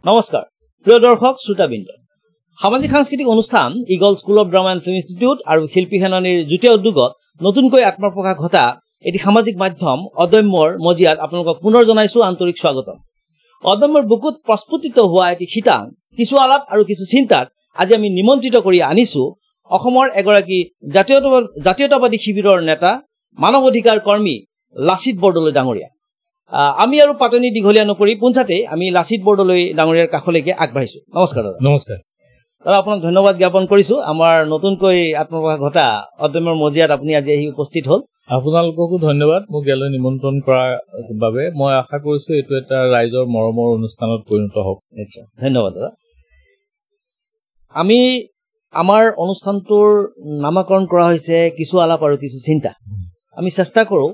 নমস্কাৰ প্ৰিয় দৰ্শক শ্ৰোতাবৃন্দ সামাজিক সাংস্কৃতিক অনুষ্ঠান eagle school of drama and film institute আৰু শিল্পী সেনানীৰ যুটীয়া উদ্যোগত নতুনকৈ আত্মপ্ৰকাশ ঘটা এটি সামাজিক মাধ্যম অদম্যৰ মজিয়াত আপোনালোকক পুনৰ জনাইছো আন্তৰিক স্বাগতম। অদম্যৰ বুকুত প্ৰস্ফুটিত হোৱা এটি শীতাং কিছু আলাপ আৰু কিছু চিন্তাত আজি আমি নিমন্ত্ৰিত কৰি আনিছো অসমৰ এগৰাকী জাতীয়তাবাদী শিবিৰৰ নেতা মানৱ অধিকাৰ কৰ্মী লাচিত বৰদলৈ ডাঙৰীয়া। আমি আৰু পাতনি দীঘলীয়া নকৰি পোনছাতে আমি লাচিত বৰদলৈ ডাঙৰীয়াৰ কাষলৈকে আগবাঢ়িছো। নমস্কাৰ দাদা। নমস্কাৰ দাদা, আপোনাক ধন্যবাদ জ্ঞাপন কৰিছো। আমাৰ নতুনকৈ আত্মপ্ৰকাশ ঘটা অদম্যৰ মজিয়াত আপুনি আজি আহি উপস্থিত হ'ল। আপোনালোককো ধন্যবাদ মোক ইয়ালৈ নিমন্ত্ৰণ কৰাৰ বাবে। মই আশা কৰিছো এইটো এটা ৰাইজৰ মৰমৰ অনুষ্ঠানত পৰিণত হওক। নিশ্চয় ধন্যবাদ দাদা। আমি আমাৰ অনুষ্ঠানটোৰ নামাকৰণ কৰা হৈছে কিছু আলাপ আৰু কিছু চিন্তা। আমি চেষ্টা কৰো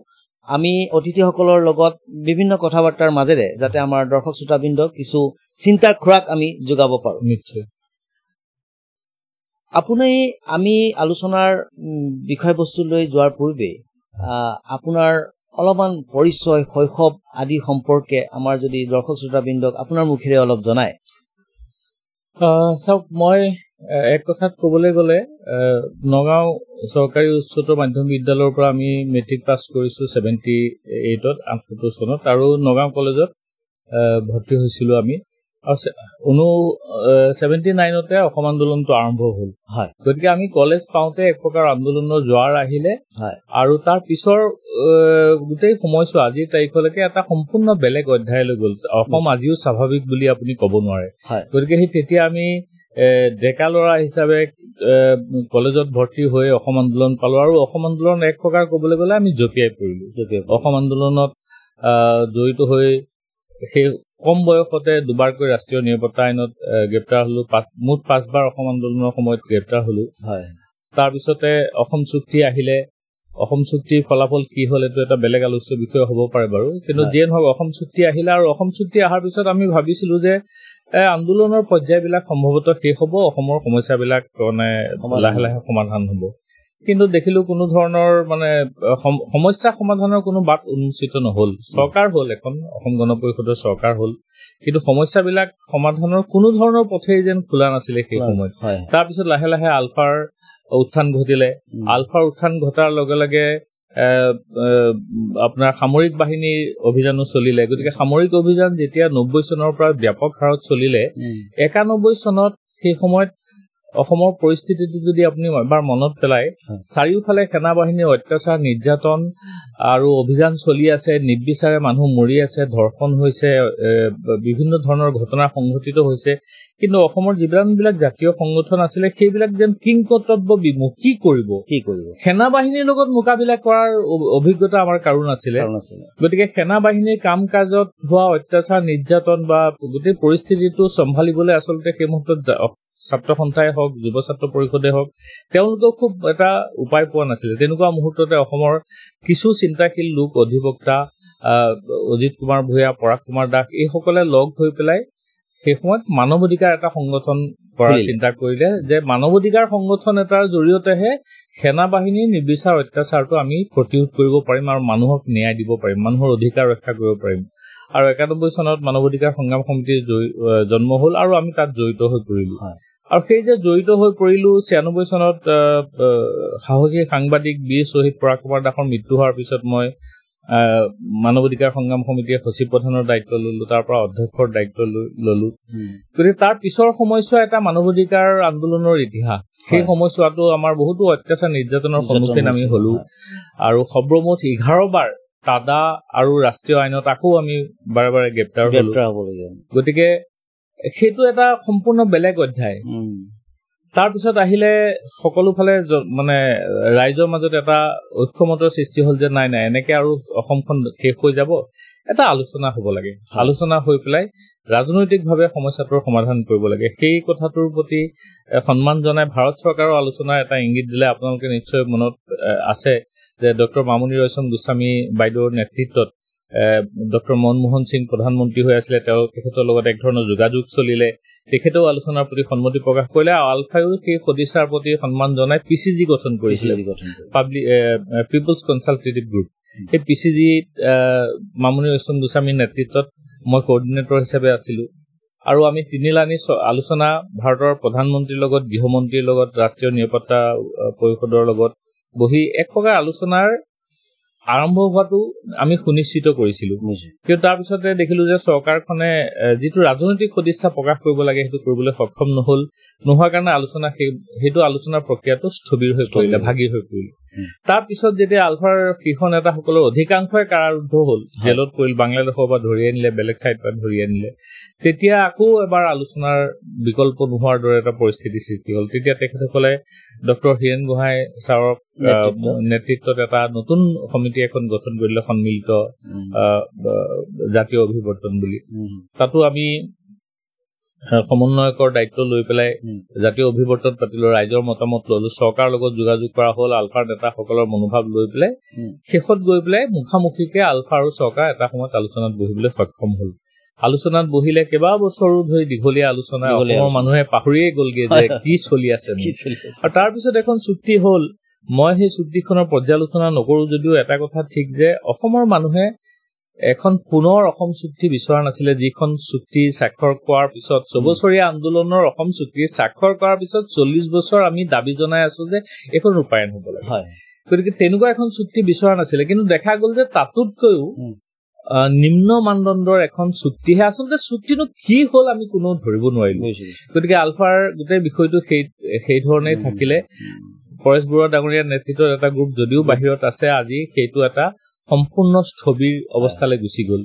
আমি অতিথিসকলৰ লগত বিভিন্ন কথা বাৰ্তাৰ মাজেৰে যাতে আমাৰ দৰ্শক শ্ৰোতাবৃন্দক কিছু চিন্তাৰ খোৰাক আমি যোগাব পাৰো। নিশ্চয়। আমি আলোচনাৰ বিষয়বস্তুলৈ যোৱাৰ পূৰ্বে আপোনাৰ অলপমান পৰিচয় শৈশৱ আদি সম্পৰ্কে আমাৰ যদি দৰ্শক শ্ৰোতাবৃন্দক আপোনাৰ মুখেৰে অলপ জনায়। চাওক, মই এক কথাত ক'বলৈ গ'লে নগাঁও চৰকাৰী উচ্চতৰ মাধ্যমিক বিদ্যালয়ৰ পৰা আমি মেট্ৰিক পাছ কৰিছো 78ত 78 চনত আৰু নগাঁও কলেজত ভৰ্তি হৈছিলো আমি। আৰু 79তে অসম আন্দোলনটো আৰম্ভ হ'ল। গতিকে আমি কলেজ পাওঁতে এক প্ৰকাৰ আন্দোলনৰ জোৱাৰ আহিলে আৰু তাৰ পিছৰ গোটেই সময়ছোৱা আজিৰ তাৰিখলৈকে এটা সম্পূৰ্ণ বেলেগ অধ্যায়লৈ গ'ল। অসম আজিও স্বাভাৱিক বুলি আপুনি ক'ব নোৱাৰে। গতিকে সেই তেতিয়া আমি ডেকা ল'ৰা হিচাপে কলেজত ভৰ্তি হৈ অসম আন্দোলন পালো আৰু অসম আন্দোলন এক প্ৰকাৰ ক'বলৈ গ'লে আমি জঁপিয়াই পৰিলো। অসম আন্দোলনত জড়িত হৈ সেই কম বয়সতে দুবাৰকৈ ৰাষ্ট্ৰীয় নিৰাপত্তা আইনত গ্ৰেপ্তাৰ হলো। মুঠ 5 বাৰ অসম আন্দোলনৰ সময়ত গ্ৰেপ্তাৰ হলো। তাৰপিছতে অসম চুক্তি আহিলে। অসম চুক্তিৰ ফলাফল কি হ'ল এইটো এটা বেলেগ আলোচ্য বিষয় হ'ব পাৰে বাৰু, কিন্তু যিয়ে নহওক অসম চুক্তি আহিলে আৰু অসম চুক্তি অহাৰ পিছত আমি ভাবিছিলো যে আন্দোলনৰ পৰ্যায়বিলাক সম্ভৱতঃ শেষ হ'ব, অসমৰ সমস্যাবিলাক মানে লাহে লাহে সমাধান হ'ব। কিন্তু দেখিলো কোনো ধৰণৰ মানে সমস্যা সমাধানৰ কোনো বাট উন্মোচিত নহল। চৰকাৰ হ'ল, এখন অসম গণ পৰিষদৰ চৰকাৰ হ'ল, কিন্তু সমস্যাবিলাক সমাধানৰ কোনো ধৰণৰ পথেই যেন খোলা নাছিলে সেই সময়ত। তাৰপিছত লাহে লাহে আলফাৰ উত্থান ঘটিলে। আলফাৰ উত্থান ঘটাৰ লগে লগে আপোনাৰ সামৰিক বাহিনীৰ অভিযানো চলিলে। গতিকে সামৰিক অভিযান যেতিয়া 90 চনৰ পৰা ব্যাপক হাৰত চলিলে, 91 চনত সেই সময়ত অসমৰ পৰিস্থিতিটো যদি আপুনি এবাৰ মনত পেলায়, চাৰিওফালে সেনা বাহিনীৰ অত্যাচাৰ নিৰ্যাতন আৰু অভিযান চলি আছে, নিৰ্বিচাৰে মানুহ মৰি আছে, ধৰ্ষণ হৈছে, বিভিন্ন ধৰণৰ ঘটনা সংঘটিত হৈছে। কিন্তু অসমৰ যিবিলাক জাতীয় সংগঠন আছিলে সেইবিলাক যেন কিংকৰ্তব্য বিমুখ। কি কৰিব সেনা বাহিনীৰ লগত মোকাবিলা কৰাৰ অভিজ্ঞতা আমাৰ কাৰো নাছিলে। গতিকে সেনা বাহিনীৰ কাম কাজত হোৱা অত্যাচাৰ নিৰ্যাতন বা গোটেই পৰিস্থিতিটো চম্ভালিবলৈ আচলতে সেই মুহূৰ্তত ছাত্ৰ সন্থাই হওক, যুৱ ছাত্ৰ পৰিষদে হওক, তেওঁলোকেও খুব এটা উপায় পোৱা নাছিলে। তেনেকুৱা মুহূৰ্ততে অসমৰ কিছু চিন্তাশীল লোক, অধিবক্তা অজিত কুমাৰ ভূঞা, পৰাগ কুমাৰ দাস, এইসকলে লগ হৈ পেলাই সেই সময়ত মানৱ অধিকাৰ এটা সংগঠন কৰাৰ চিন্তা কৰিলে যে মানৱ অধিকাৰ সংগঠন এটাৰ জৰিয়তেহে সেনা বাহিনীৰ নিৰ্বিচাৰ অত্যাচাৰটো আমি প্ৰতিৰোধ কৰিব পাৰিম আৰু মানুহক ন্যায় দিব পাৰিম, মানুহৰ অধিকাৰ ৰক্ষা কৰিব পাৰিম। আৰু 91 চনত মানৱ অধিকাৰ সংগ্ৰাম সমিতিৰ জন্ম হ'ল আৰু আমি তাত জড়িত হৈ পৰিলো। আৰু সেই যে জড়িত হৈ পৰিলো, 96 চনত সাহসী সাংবাদিক বীৰ শ্বহীদ পৰাগ কুমাৰ দাসৰ মৃত্যু হোৱাৰ পিছত মই মানৱ অধিকাৰ সংগ্ৰাম সমিতিৰ সচিব প্ৰধানৰ দায়িত্ব ললো, তাৰ পৰা অধ্যক্ষৰ দায়িত্ব ললো। গতিকে তাৰ পিছৰ সময়ছোৱা এটা মানৱ অধিকাৰ আন্দোলনৰ ইতিহাস। সেই সময়ছোৱাটো আমাৰ বহুতো অত্যাচাৰ নিৰ্যাতনৰ সন্মুখীন আমি হলো আৰু সৰ্বমুঠ 11 বাৰ তাদা আৰু ৰাষ্ট্ৰীয় আইনত আকৌ আমি বাৰে বাৰে গ্ৰেপ্তাৰ হলো। গতিকে সেইটো এটা সম্পূৰ্ণ বেলেগ অধ্যায়। তাৰপিছত আহিলে সকলো ফালে মানে ৰাইজৰ মাজত এটা ঐক্যমতৰ সৃষ্টি হ'ল যে নাই এনেকে আৰু অসমখন শেষ হৈ যাব, এটা আলোচনা হ'ব লাগে। আলোচনা হৈ পেলাই ৰাজনৈতিকভাৱে সমস্যাটোৰ সমাধান কৰিব লাগে। সেই কথাটোৰ প্ৰতি সন্মান জনাই ভাৰত চৰকাৰৰ আলোচনাৰ এটা ইংগিত দিলে। আপোনালোকে নিশ্চয় মনত আছে যে ডক্টৰ মামণি ৰয়ছম গোস্বামী বাইদেউৰ নেতৃত্বত ডক্টৰ মনমোহন সিং প্ৰধানমন্ত্ৰী হৈ আছিলে। তেখেতৰ লগত এক ধৰণৰ যোগাযোগ চলিলে। তেখেতেও আলোচনাৰ প্ৰতি সন্মতি প্ৰকাশ কৰিলে। আলফাইও সেই সদিচ্ছাৰ প্ৰতি সন্মান জনাই PCG গঠন কৰিছিলে, পিপলছ কনচালটেটিভ গ্ৰুপ। সেই PCG মামণি ৰয়ছম গোস্বামীৰ নেতৃত্বত মই কোঅৰ্ডিনেটৰ হিচাপে আছিলো। আৰু আমি তিনিলানি আলোচনা ভাৰতৰ প্ৰধানমন্ত্ৰীৰ লগত, গৃহমন্ত্ৰীৰ লগত, ৰাষ্ট্ৰীয় নিৰাপত্তা পৰিষদৰ লগত বহি এক প্ৰকাৰ আলোচনাৰ আৰম্ভ হোৱাটো আমি সুনিশ্চিত কৰিছিলো। কিন্তু তাৰ পিছতে দেখিলো যে চৰকাৰখনে যিটো ৰাজনৈতিক সদিচ্ছা প্ৰকাশ কৰিব লাগে সেইটো কৰিবলৈ সক্ষম নোহোৱাৰ কাৰণে সেইটো আলোচনাৰ প্ৰক্ৰিয়াটো স্থবিৰ হৈ পৰিলে, ভাগি হৈ পৰিলে। তাৰ পিছত যেতিয়া আলফাৰ শীৰ্ষ নেতাসকলৰ অধিকাংশই কাৰাৰুদ্ধ হল, জেলত পৰিল, বাংলাদেশৰ পৰা ধৰি আনিলে, বেলেগ ঠাইৰ পৰা ধৰি আনিলে, তেতিয়া আকৌ এবাৰ আলোচনাৰ বিকল্প নোহোৱাৰ দৰে এটা পৰিস্থিতিৰ সৃষ্টি হল। তেতিয়া তেখেতসকলে ডক্টৰ হীৰেণ গোহাঁই ছাৰৰ নেতৃত্বত এটা নতুন সমিতি এখন গঠন কৰিলে, সন্মিলিত জাতীয় অভিৱৰ্তন বুলি। তাতো আমি সমন্বয়কৰ দায়িত্ব লৈ পেলাই জাতীয় অভিৱৰ্তন পাতিলো, ৰাইজৰ মতামত ললো, চৰকাৰৰ লগত যোগাযোগ কৰা হল, আলফাৰ নেতাসকলৰ মনোভাৱ লৈ পেলাই শেষত গৈ পেলাই মুখামুখিকে আলফা আৰু চৰকাৰ এটা সময়ত আলোচনাত বহিবলৈ সক্ষম হল। আলোচনাত বহিলে কেইবা বছৰো ধৰি দীঘলীয়া আলোচনা, অসমৰ মানুহে পাহৰিয়ে গলগে যে কি চলি আছে। আৰু তাৰ পিছত এখন চুক্তি হল। মই সেই চুক্তিখনৰ পৰ্যালোচনা নকৰো যদিও এটা কথা ঠিক যে অসমৰ মানুহে এখন পুনৰ অসম চুক্তি বিচৰা নাছিলে, যিখন চুক্তি স্বাক্ষৰ কৰাৰ পিছত ৬ বছৰীয়া আন্দোলনৰ অসম চুক্তি স্বাক্ষৰ কৰাৰ পিছত ৪০ বছৰ আমি দাবী জনাই আছো যে এখন ৰূপায়ণ হব লাগে। গতিকে তেনেকুৱা এখন চুক্তি বিচৰা নাছিলে। কিন্তু দেখা গল যে তাতোতকৈও নিম্ন মানদণ্ডৰ এখন চুক্তিহে। আচলতে চুক্তিনো কি হল আমি কোনো ধৰিব নোৱাৰিলো। গতিকে আলফাৰ গোটেই বিষয়টো সেই ধৰণেই থাকিলে। পৰেশ বৰুৱা ডাঙৰীয়াৰ নেতৃত্বত এটা গ্ৰুপ যদিও বাহিৰত আছে, আজি সেইটো এটা সম্পূৰ্ণ স্থবিৰ অৱস্থালৈ গুচি গল।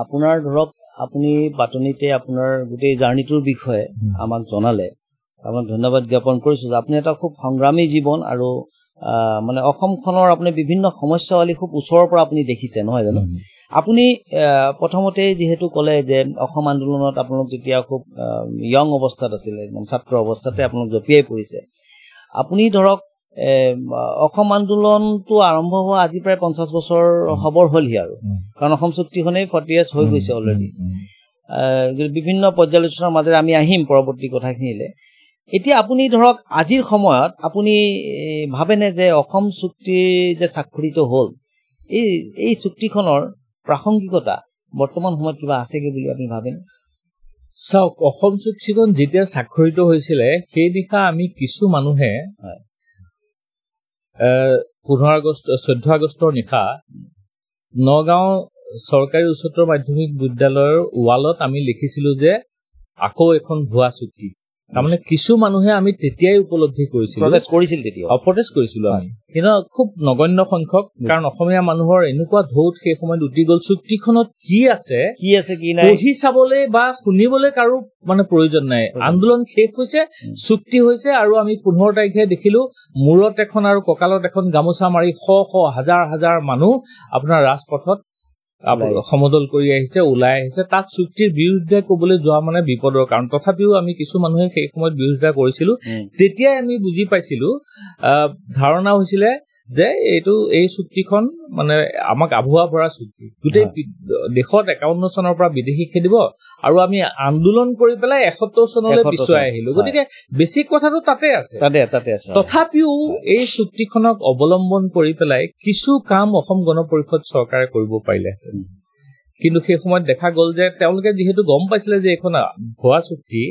আপোনাৰ ধৰক আপুনি বাতনিতে আপোনাৰ গোটেই জাৰ্ণিটোৰ বিষয়ে আমাক জনালে, আপোনাক ধন্যবাদ জ্ঞাপন কৰিছো যে আপুনি এটা খুব সংগ্ৰামী জীৱন আৰু মানে অসমখনৰ আপুনি বিভিন্ন সমস্যাৱলী খুব ওচৰৰ পৰা আপুনি দেখিছে, নহয় জানো? আপুনি প্ৰথমতে যিহেতু ক'লে যে অসম আন্দোলনত আপোনালোক তেতিয়া খুব য়ং অৱস্থাত আছিলে, ছাত্ৰ অৱস্থাতে আপোনালোক জঁপিয়াই পৰিছে। আপুনি ধৰক অসম আন্দোলনটো আৰম্ভ হোৱা আজি প্ৰায় ৫০ বছৰ হবৰ হলহি আৰু, কাৰণ অসম চুক্তিখনেই 40 ইয়াৰ্ছ হৈ গৈছে অলৰেডি। বিভিন্ন পৰ্যালোচনাৰ মাজেৰে আমি আহিম পৰৱৰ্তী কথাখিনিলে। এতিয়া আপুনি ধৰক আজিৰ সময়ত আপুনি ভাবেনে যে অসম চুক্তিৰ যে স্বাক্ষৰিত হল, এই চুক্তিখনৰ প্ৰাসংগিকতা বৰ্তমান সময়ত কিবা আছেগে বুলি আপুনি ভাবেনে? চাওক, অসম চুক্তিখন যেতিয়া স্বাক্ষৰিত হৈছিলে সেই দিশা আমি কিছু মানুহে 14 আগষ্টৰ নিশা নগাঁও চৰকাৰী উচ্চতৰ মাধ্যমিক বিদ্যালয়ৰ ৱালত আমি লিখিছিলো যে আকৌ এখন ভুৱা চুক্তি। তাৰমানে কিছু মানুহে আমি তেতিয়াই উপলব্ধি কৰিছিলো, প্ৰটেষ্ট কৰিছিলো আমি, কিন্তু খুব নগণ্য সংখ্যক। কাৰণ অসমীয়া মানুহৰ এনেকুৱা ঢৌত সেই সময়ত উঠি গল, চুক্তিখনত কি আছে কি নাই পঢ়ি চাবলৈ বা শুনিবলৈ কাৰো মানে প্ৰয়োজন নাই। আন্দোলন শেষ হৈছে, চুক্তি হৈছে, আৰু আমি 15 তাৰিখে দেখিলো মূৰত এখন আৰু কঁকালত এখন গামোচা মাৰি শ হাজাৰ হাজাৰ মানুহ আপোনাৰ ৰাজপথত সমদল কৰি আহিছে, ওলাই আহিছে। তাত চুক্তিৰ বিৰোধিতা কবলৈ যোৱা মানে বিপদৰ কাৰণ। তথাপিও আমি কিছু মানুহে সেই সময়ত বিৰোধিতা কৰিছিলো। তেতিয়াই আমি বুজি পাইছিলো, ধাৰণা হৈছিলে যে এই চুক্তিখন মানে আমাক আভুৱা ভৰা চুক্তি। গোটেই দেশত 51 চনৰ পৰা বিদেশী খেদিব আৰু আমি আন্দোলন কৰি পেলাই 71 চনলৈ পিছুৱাই আহিলো। গতিকে বেছিক কথাটো তাতে আছে। তথাপিও এই চুক্তিখনক অৱলম্বন কৰি পেলাই কিছু কাম অসম গণ পৰিষদ চৰকাৰে কৰিব পাৰিলে। কিন্তু সেই সময়ত দেখা গল যে তেওঁলোকে যিহেতু গম পাইছিলে যে এইখন ভুৱা চুক্তি,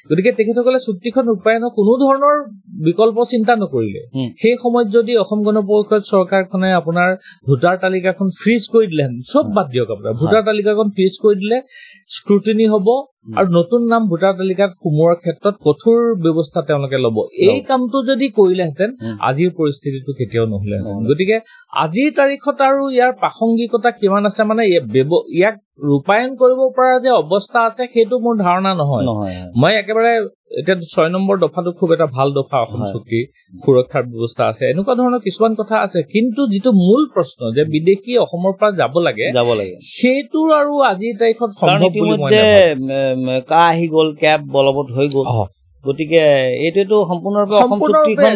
গতিকে তেখেতসকলে চুক্তিখন ৰূপায়ণৰ কোনো ধৰণৰ বিকল্প চিন্তা নকৰিলে। সেই সময়ত যদি অসম গণ পৰিষদ চৰকাৰখনে আপোনাৰ ভোটাৰ তালিকাখন ফ্ৰিজ কৰি দিলে, চব বাদ দিয়ক, আপোনাৰ ভোটাৰ তালিকাখন ফ্ৰিজ কৰি দিলে, স্ক্ৰুটিনি হব আৰু নতুন নাম ভোটাৰ তালিকাত সোমোৱাৰ ক্ষেত্ৰত কঠোৰ ব্যৱস্থা তেওঁলোকে লব। এই কামটো যদি কৰিলেহেঁতেন আজিৰ পৰিস্থিতিটো কেতিয়াও নহলেহেঁতেন। গতিকে আজিৰ তাৰিখত আৰু ইয়াৰ প্ৰাসংগিকতা কিমান আছে, মানে ইয়াক ৰূপায়ণ কৰিব পৰা যে অৱস্থা আছে সেইটো মোৰ ধাৰণা নহয়। মই একেবাৰে এতিয়া 6 নম্বৰ দফাটো খুব এটা ভাল দফা, অসম চুক্তি সুৰক্ষাৰ ব্যৱস্থা আছে, এনেকুৱা ধৰণৰ কিছুমান কথা আছে। কিন্তু যিটো মূল প্ৰশ্ন যে বিদেশী অসমৰ পৰা যাব লাগে সেইটো আৰু আজিৰ তাৰিখত সম্ভৱ বুলি মই নাভাবোঁ। কা আহি গল, কেব বলবৎ হৈ গল, গতিকে এইটোতো সম্পূৰ্ণৰূপে অসম চুক্তিখন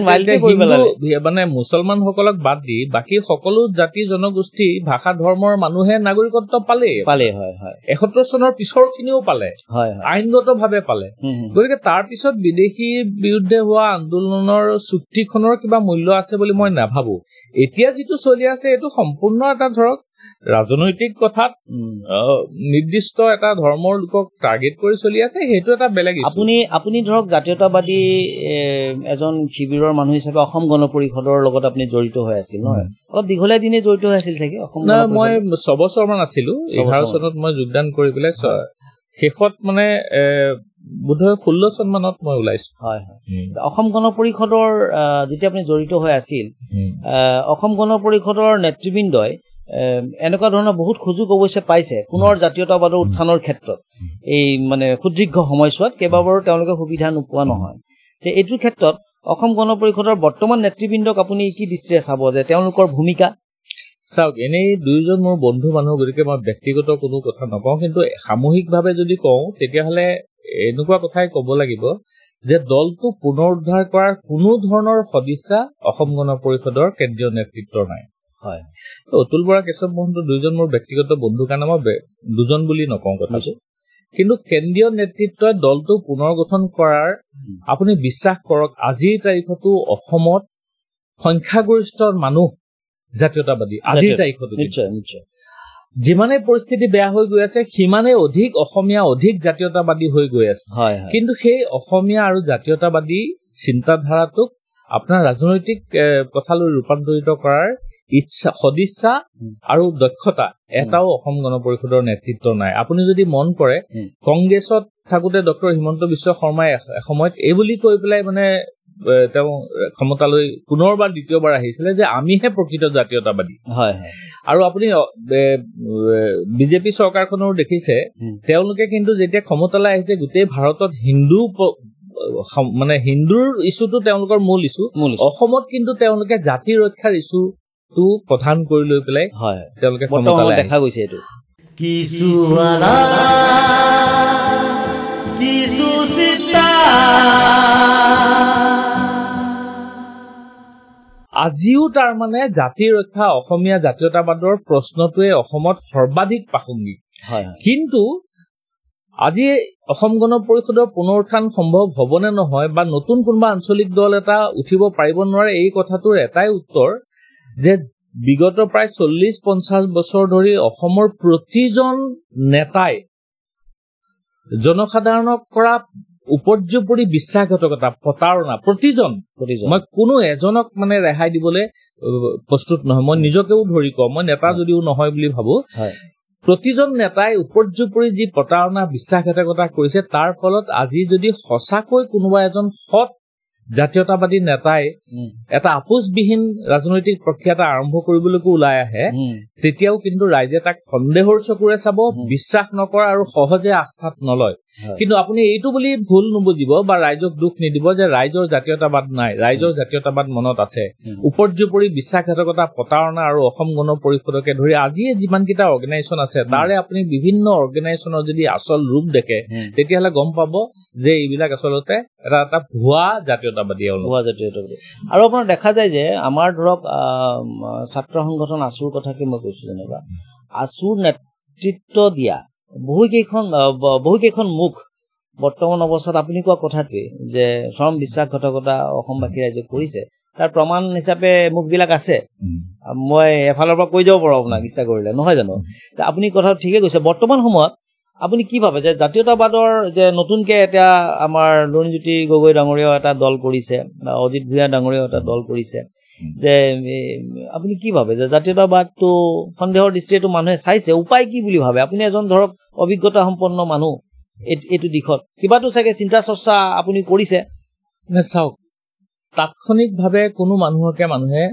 মানে মুছলমানসকলক বাদ দি বাকী সকলো জাতি জনগোষ্ঠী ভাষা ধৰ্মৰ মানুহে নাগৰিকত্ব পালে 71 চনৰ পিছৰ খিনিও পালে, আইনগতভাৱে পালে। গতিকে তাৰ পিছত বিদেশীৰ বিৰুদ্ধে হোৱা আন্দোলনৰ চুক্তিখনৰ কিবা মূল্য আছে বুলি মই নাভাবো। এতিয়া যিটো চলি আছে এইটো সম্পূৰ্ণ এটা ধৰক ৰাজনৈতিক কথাত নিৰ্দিষ্ট এটা ধৰ্মৰ লোকক টাৰ্গেট কৰি চলি আছে, সেইটো এটা বেলেগ ইছ্যু। আপুনি ধৰক জাতীয়তাবাদী এজন শিবিৰৰ মানুহ হিচাপে অসম গণ পৰিষদৰ লগত আপুনি জড়িত হৈ আছিল নহয়? অলপ দীঘলীয়া দিনে জড়িত হৈ আছিল চাগে অসম? মই 6 বছৰমান আছিলো। 11 চনত মই যোগদান কৰি পেলাই শেষত মানে বোধহয় 16 চন মানত মই ওলাইছো। হয় হয়। অসম গণ পৰিষদৰ যেতিয়া আপুনি জড়িত হৈ আছিল, অসম গণ পৰিষদৰ নেতৃবৃন্দই এনেকুৱা ধৰণৰ বহুত সুযোগ অৱশ্যে পাইছে পুনৰ জাতীয়তাবাদৰ উত্থানৰ ক্ষেত্ৰত। এই মানে সুদীৰ্ঘ সময়ছোৱাত কেইবাবাৰো তেওঁলোকে সুবিধা নোপোৱা নহয়। যে এইটোৰ ক্ষেত্ৰত অসম গণ পৰিষদৰ বৰ্তমান নেতৃবৃন্দক আপুনি কি দৃষ্টিৰে চাব যে তেওঁলোকৰ ভূমিকা? চাওক, এনেই দুয়োজন মোৰ বন্ধু মানুহ, গতিকে মই ব্যক্তিগত কোনো কথা নকওঁ, কিন্তু সামূহিকভাৱে যদি কওঁ তেতিয়াহ'লে এনেকুৱা কথাই ক'ব লাগিব যে দলটো পুনৰ উদ্ধাৰ কৰাৰ কোনো ধৰণৰ সদিচ্ছা অসম গণ পৰিষদৰ কেন্দ্ৰীয় নেতৃত্বৰ নাই। হয়, অতুল বৰা, কেশৱ মহন্ত দুয়োজন মোৰ ব্যক্তিগত বন্ধু কাৰণে মই দুজন বুলি নকওঁ কথাটো, কিন্তু কেন্দ্ৰীয় নেতৃত্বই দলটো পুনৰ গঠন কৰাৰ আপুনি বিশ্বাস কৰক, আজিৰ তাৰিখতো অসমত সংখ্যাগৰিষ্ঠ মানুহ জাতীয়তাবাদী। আজিৰ তাৰিখতো নিশ্চয় নিশ্চয় যিমানে পৰিস্থিতি বেয়া হৈ গৈ আছে সিমানে অধিক অসমীয়া, অধিক জাতীয়তাবাদী হৈ গৈ আছে। কিন্তু সেই অসমীয়া আৰু জাতীয়তাবাদী চিন্তাধাৰাটোক আপোনাৰ ৰাজনৈতিক কথালৈ ৰূপান্তৰিত কৰাৰ ইচ্ছা, সদিচ্ছা আৰু দক্ষতা এটাও অসম গণ পৰিষদৰ নেতৃত্ব নাই। আপুনি যদি মন কৰে, কংগ্ৰেছত থাকোতে ডক্টৰ হিমন্ত বিশ্ব শৰ্মাই এসময়ত এই বুলি কৈ পেলাই মানে তেওঁ ক্ষমতালৈ পুনৰবাৰ দ্বিতীয়বাৰ আহিছিলে যে আমিহে প্ৰকৃত জাতীয়তাবাদী। আৰু আপুনি বিজেপি চৰকাৰখনো দেখিছে, তেওঁলোকে কিন্তু যেতিয়া ক্ষমতালৈ আহিছে গোটেই ভাৰতত হিন্দুৰ ইছ্যুটো তেওঁলোকৰ মূল ইছ্যু। অসমত কিন্তু তেওঁলোকে জাতি ৰক্ষাৰ ইছ্যুটো প্ৰধান কৰি লৈ পেলাই তেওঁলোকে ক্ষমতালৈ দেখা গৈছে। এইটো আজিও তাৰমানে জাতি ৰক্ষা, অসমীয়া জাতীয়তাবাদৰ প্ৰশ্নটোৱে অসমত সৰ্বাধিক প্ৰাসংগিক। কিন্তু আজি অসম গণ পৰিষদৰ পুনৰ উত্থান সম্ভৱ হবনে নহয়, বা নতুন কোনোবা আঞ্চলিক দল এটা উঠিব পাৰিব নোৱাৰে, এই কথাটোৰ এটাই উত্তৰ যে বিগত প্ৰায় 40-50 বছৰ ধৰি অসমৰ প্ৰতিজন নেতাই জনসাধাৰণক কৰা উপৰ্যুপৰি বিশ্বাসঘাতকতা, প্ৰতাৰণা, প্ৰতিজন মই কোনো এজনক মানে ৰেহাই দিবলৈ প্ৰস্তুত নহয়। মই নিজকেও ধৰি কওঁ, মই নেতা যদিও নহয় বুলি ভাবো, প্ৰতিজন নেতাই উপৰ্যুপৰি যি প্ৰতাৰণা, বিশ্বাসঘাতকতা কৰিছে, তাৰ ফলত আজি যদি সঁচাকৈ কোনোবা এজন সৎ জাতীয়তাবাদী নেতাই এটা আপোচবিহীন ৰাজনৈতিক প্ৰক্ৰিয়া এটা আৰম্ভ কৰিবলৈকো ওলাই আহে, তেতিয়াও কিন্তু ৰাইজে তাক সন্দেহৰ চকুৰে চাব, বিশ্বাস নকৰা আৰু সহজে আস্থাত নলয়। কিন্তু আপুনি এইটো বুলি ভুল নুবুজিব বা ৰাইজক দুখ নিদিব যে ৰাইজৰ জাতীয়তাবাদ নাই। ৰাইজৰ জাতীয়তাবাদ মনত আছে। উপৰ্যুপৰি বিশ্বাসঘাতকতা, প্ৰতাৰণা আৰু অসম গণ পৰিষদকে ধৰি আজিয়ে যিমানকেইটা অৰ্গেনাইজেশ্যন আছে, তাৰে আপুনি বিভিন্ন অৰ্গেনাইজেশ্যনৰ যদি আচল ৰূপ দেখে, তেতিয়াহ'লে গম পাব যে এইবিলাক আচলতে এটা ভুৱা জাতীয়তাবাদী। আৰু আপোনাৰ দেখা যায় যে আমাৰ ধৰক ছাত্ৰ সংগঠন আছুৰ কথাকে মই কৈছো, যেনিবা আছুৰ নেতৃত্ব দিয়া বহুকেইখন মুখ বৰ্তমান অৱস্থাত আপুনি কোৱা কথাটোৱে যে চৰম বিশ্বাসঘাতকতা অসমবাসী ৰাইজে কৰিছে, তাৰ প্ৰমাণ হিচাপে মুখবিলাক আছে। মই এফালৰ পৰা কৈ যাব পাৰো আপোনাক ইচ্ছা কৰিলে, নহয় জানো? আপুনি কথা ঠিকে কৈছে। বৰ্তমান সময়ত আপুনি কি ভাবে যে জাতীয়তাবাদৰ যে নতুনকে এতিয়া আমাৰ লুৰিণজ্যোতি গগৈ ডাঙৰীয়াও এটা দল কৰিছে, বা অজিত ভূঞা ডাঙৰীয়াও এটা দল কৰিছে, যে আপুনি কি ভাবে যে জাতীয়তাবাদটো সন্দেহৰ দৃষ্টিয়েটো মানুহে চাইছে, উপায় কি বুলি ভাবে? আপুনি এজন ধৰক অভিজ্ঞতা সম্পন্ন মানুহ, এইটো দিশত কিবাটো চাগে চিন্তা চৰ্চা আপুনি কৰিছে? চাওক, তাৎক্ষণিকভাৱে কোনো মানুহে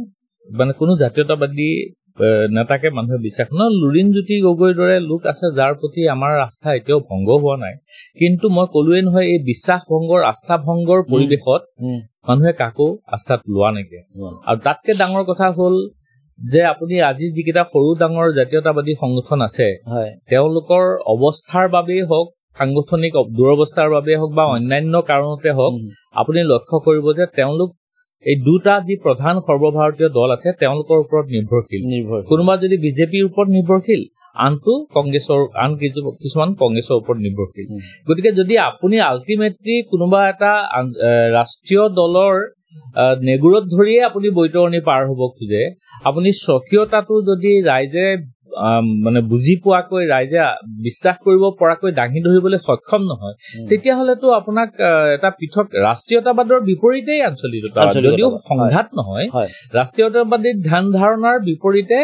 মানে কোনো জাতীয়তাবাদী নেতাকে মানুহে বিশ্বাস ন। লুৰিণজ্যোতি গগৈৰ দৰে লোক আছে যাৰ প্ৰতি আমাৰ আস্থা এতিয়াও ভংগ হোৱা নাই, কিন্তু মই কলোৱে নহয়, এই বিশ্বাস ভংগৰ, আস্থা ভংগৰ পৰিৱেশত মানুহে কাকো আস্থাত লোৱা নাইকিয়া। আৰু তাতকে ডাঙৰ কথা হ'ল যে আপুনি আজি যিকেইটা সৰু ডাঙৰ জাতীয়তাবাদী সংগঠন আছে, তেওঁলোকৰ অৱস্থাৰ বাবেই হওক, সাংগঠনিক দুৰৱস্থাৰ বাবেই হওক বা অন্যান্য কাৰণতে হওক, আপুনি লক্ষ্য কৰিব যে তেওঁলোক এই দুটা যি প্ৰধান সৰ্বভাৰতীয় দল আছে তেওঁলোকৰ ওপৰত নিৰ্ভৰশীল। কোনোবা যদি বিজেপিৰ ওপৰত নিৰ্ভৰশীল, আনটো কংগ্ৰেছৰ, আন কিছুমান কংগ্ৰেছৰ ওপৰত নিৰ্ভৰশীল। গতিকে যদি আপুনি আল্টিমেটলি কোনোবা এটা ৰাষ্ট্ৰীয় দলৰ নেগুৰত ধৰিয়ে আপুনি বৈতৰণি পাৰ হব খোজে, আপুনি স্বকীয়তাটো যদি ৰাইজে মানে বুজি পোৱাকৈ ৰাইজে বিশ্বাস কৰিব পৰাকৈ দাঙি ধৰিবলৈ সক্ষম নহয় তেতিয়াহ'লেতো আপোনাক এটা পৃথক ৰাষ্ট্ৰীয়তাবাদৰ বিপৰীতেই আঞ্চলিকতাবাদ যদিও সংঘাত নহয় ৰাষ্ট্ৰীয়তাবাদী ধ্যান ধাৰণাৰ বিপৰীতে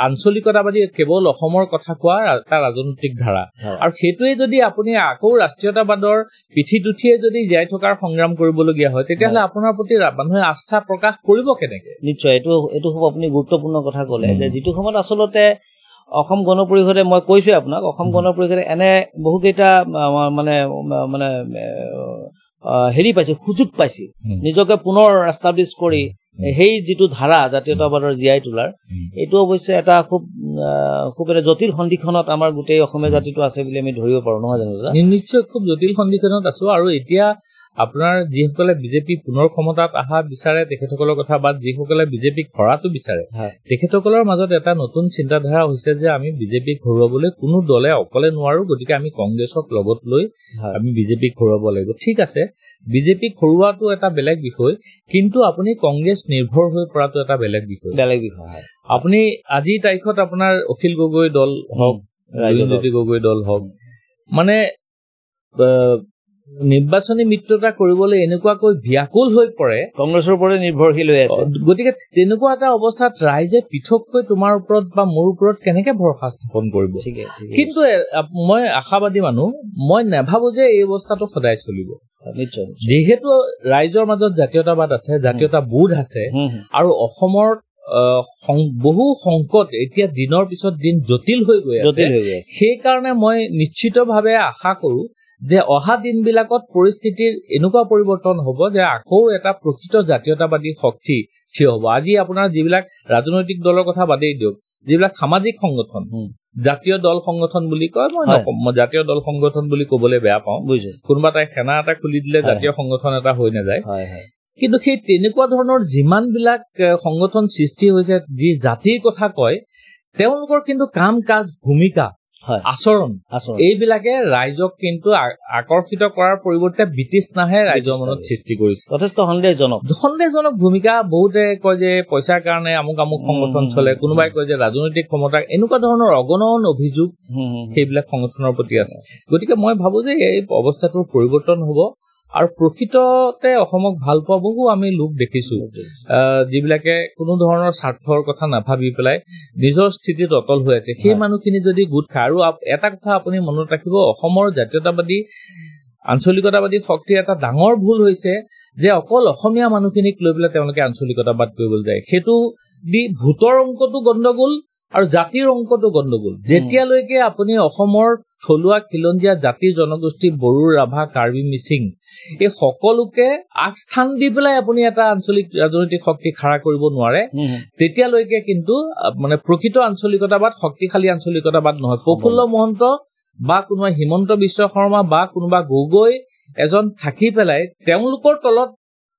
আঞ্চলিকতাবাদী কেৱল অসমৰ কথা কোৱা এটা ৰাজনৈতিক ধাৰা আৰু সেইটোৱে যদি আপুনি আকৌ ৰাষ্ট্ৰীয়তাবাদৰ পিঠিত উঠিয়ে যদি জীয়াই থকাৰ সংগ্ৰাম কৰিবলগীয়া হয় তেতিয়াহ'লে আপোনাৰ প্ৰতি মানুহে আস্থা প্ৰকাশ কৰিব কেনেকে নিশ্চয় এইটো খুব আপুনি গুৰুত্বপূৰ্ণ কথা ক'লে যে যিটো সময়ত আচলতে অসম গণ পৰিষদে মই কৈছোঁ আপোনাক অসম গণ পৰিষদে এনে বহুকেইটা মানে মানে হেৰি পাইছে সুযোগ পাইছে নিজকে পুনৰ এষ্টাব্লিছ কৰি সেই যিটো ধাৰা জাতীয়তাবাদৰ জীয়াই তোলাৰ এইটো অৱশ্যে এটা খুব এটা জটিল সন্ধিখনত আমাৰ গোটেই অসমীয়া জাতিটো আছে বুলি আমি ধৰিব পাৰো নহয় জানো নিশ্চয় খুব জটিল সন্ধিখনত আছো আৰু এতিয়া আপোনাৰ যিসকলে বিজেপি পুনৰ ক্ষমতাত অহা বিচাৰে তেখেতসকলৰ কথা বাদ যিসকলে বিজেপিক হৰাটো বিচাৰে তেখেতসকলৰ মাজত এটা নতুন চিন্তাধাৰা হৈছে যে আমি বিজেপিক হৰুৱাবলৈ কোনো দলে অকলে নোৱাৰো গতিকে আমি কংগ্ৰেছক লগত লৈ আমি বিজেপিক হৰুৱাব লাগিব ঠিক আছে বিজেপিক হৰুৱাটো এটা বেলেগ বিষয় কিন্তু আপুনি কংগ্ৰেছ নিৰ্ভৰ হৈ পৰাটো এটা বেলেগ বিষয় আপুনি আজিৰ তাৰিখত আপোনাৰ অখিল গগৈ দল হওক ৰাজজ্যোতি গগৈ দল হওক মানে নিৰ্বাচনী মিত্ৰতা কৰিবলৈ এনেকুৱাকৈ ব্যাকুল হৈ পৰে কংগ্ৰেছৰ ওপৰত নিৰ্ভৰশীল হৈ আছে গতিকে তেনেকুৱা এটা অৱস্থাত ৰাইজে পৃথককৈ তোমাৰ ওপৰত বা মোৰ ওপৰত কেনেকে ভৰসা স্থাপন কৰিব কিন্তু মই আশাবাদী মানুহ মই নাভাবো যে এই অৱস্থাটো সদায় চলিব নিশ্চয় যিহেতু ৰাইজৰ মাজত জাতীয়তাবাদ আছে জাতীয়তাবোধ আছে আৰু অসমৰ বহু সংকট এতিয়া দিনৰ পিছত দিন জটিল হৈ গৈ আছে সেইকাৰণে মই নিশ্চিতভাৱে আশা কৰো যে অহা দিনবিলাকত পৰিস্থিতিৰ এনেকুৱা পৰিৱৰ্তন হ'ব যে আকৌ এটা প্ৰকৃত জাতীয়তাবাদী শক্তি থিয় হ'ব আজি আপোনাৰ যিবিলাক ৰাজনৈতিক দলৰ কথা বাদেই দিয়ক যিবিলাক সামাজিক সংগঠন জাতীয় দল সংগঠন বুলি কয় মই জাতীয় দল সংগঠন বুলি ক'বলৈ বেয়া পাওঁ কোনোবা এটা সেনা এটা খুলি দিলে জাতীয় সংগঠন এটা হৈ নাযায় কিন্তু সেই তেনেকুৱা ধৰণৰ যিমানবিলাক সংগঠন সৃষ্টি হৈছে যি জাতিৰ কথা কয় তেওঁলোকৰ কিন্তু কাম কাজ ভূমিকা আচৰণ এইবিলাকে ৰাইজক কিন্তু আকৰ্ষিত কৰাৰ পৰিৱৰ্তে বিতৃষ্ণাহে ৰাইজৰ মনত সৃষ্টি কৰিছে যথেষ্ট সন্দেহজনক ভূমিকা বহুতে কয় যে পইচাৰ কাৰণে আমুক সংগঠন চলে কোনোবাই কয় যে ৰাজনৈতিক ক্ষমতা এনেকুৱা ধৰণৰ অগণন অভিযোগ সেইবিলাক সংগঠনৰ প্ৰতি আছে গতিকে মই ভাবো যে এই অৱস্থাটোৰ পৰিৱৰ্তন হ'ব আৰু প্ৰকৃততে অসমক ভাল পোৱা বহু আমি লোক দেখিছো যিবিলাকে কোনো ধৰণৰ স্বাৰ্থৰ কথা নাভাবি পেলাই নিজৰ স্থিতিত অটল হৈ আছে সেই মানুহখিনি যদি গোট খায় আৰু এটা কথা আপুনি মনত ৰাখিব অসমৰ জাতীয়তাবাদী আঞ্চলিকতাবাদী শক্তিৰ এটা ডাঙৰ ভুল হৈছে যে অকল অসমীয়া মানুহখিনিক লৈ পেলাই তেওঁলোকে আঞ্চলিকতাবাদ কৰিবলৈ যায় সেইটো দি ভোটৰ অংকটো গণ্ডগোল আৰু জাতিৰ অংকটো গণ্ডগোল যেতিয়ালৈকে আপুনি অসমৰ থলুৱা খিলঞ্জীয়া জাতি জনগোষ্ঠী বড়ো ৰাভা কাৰ্বি মিচিং এই সকলোকে আগস্থান দি পেলাই আপুনি এটা আঞ্চলিক ৰাজনৈতিক শক্তি খাৰা কৰিব নোৱাৰে তেতিয়ালৈকে কিন্তু মানে প্ৰকৃত আঞ্চলিকতাবাদ শক্তিশালী আঞ্চলিকতাবাদ নহয় প্ৰফুল্ল মহন্ত বা কোনোবা হিমন্ত বিশ্ব শৰ্মা বা কোনোবা গগৈ এজন থাকি পেলাই তেওঁলোকৰ তলত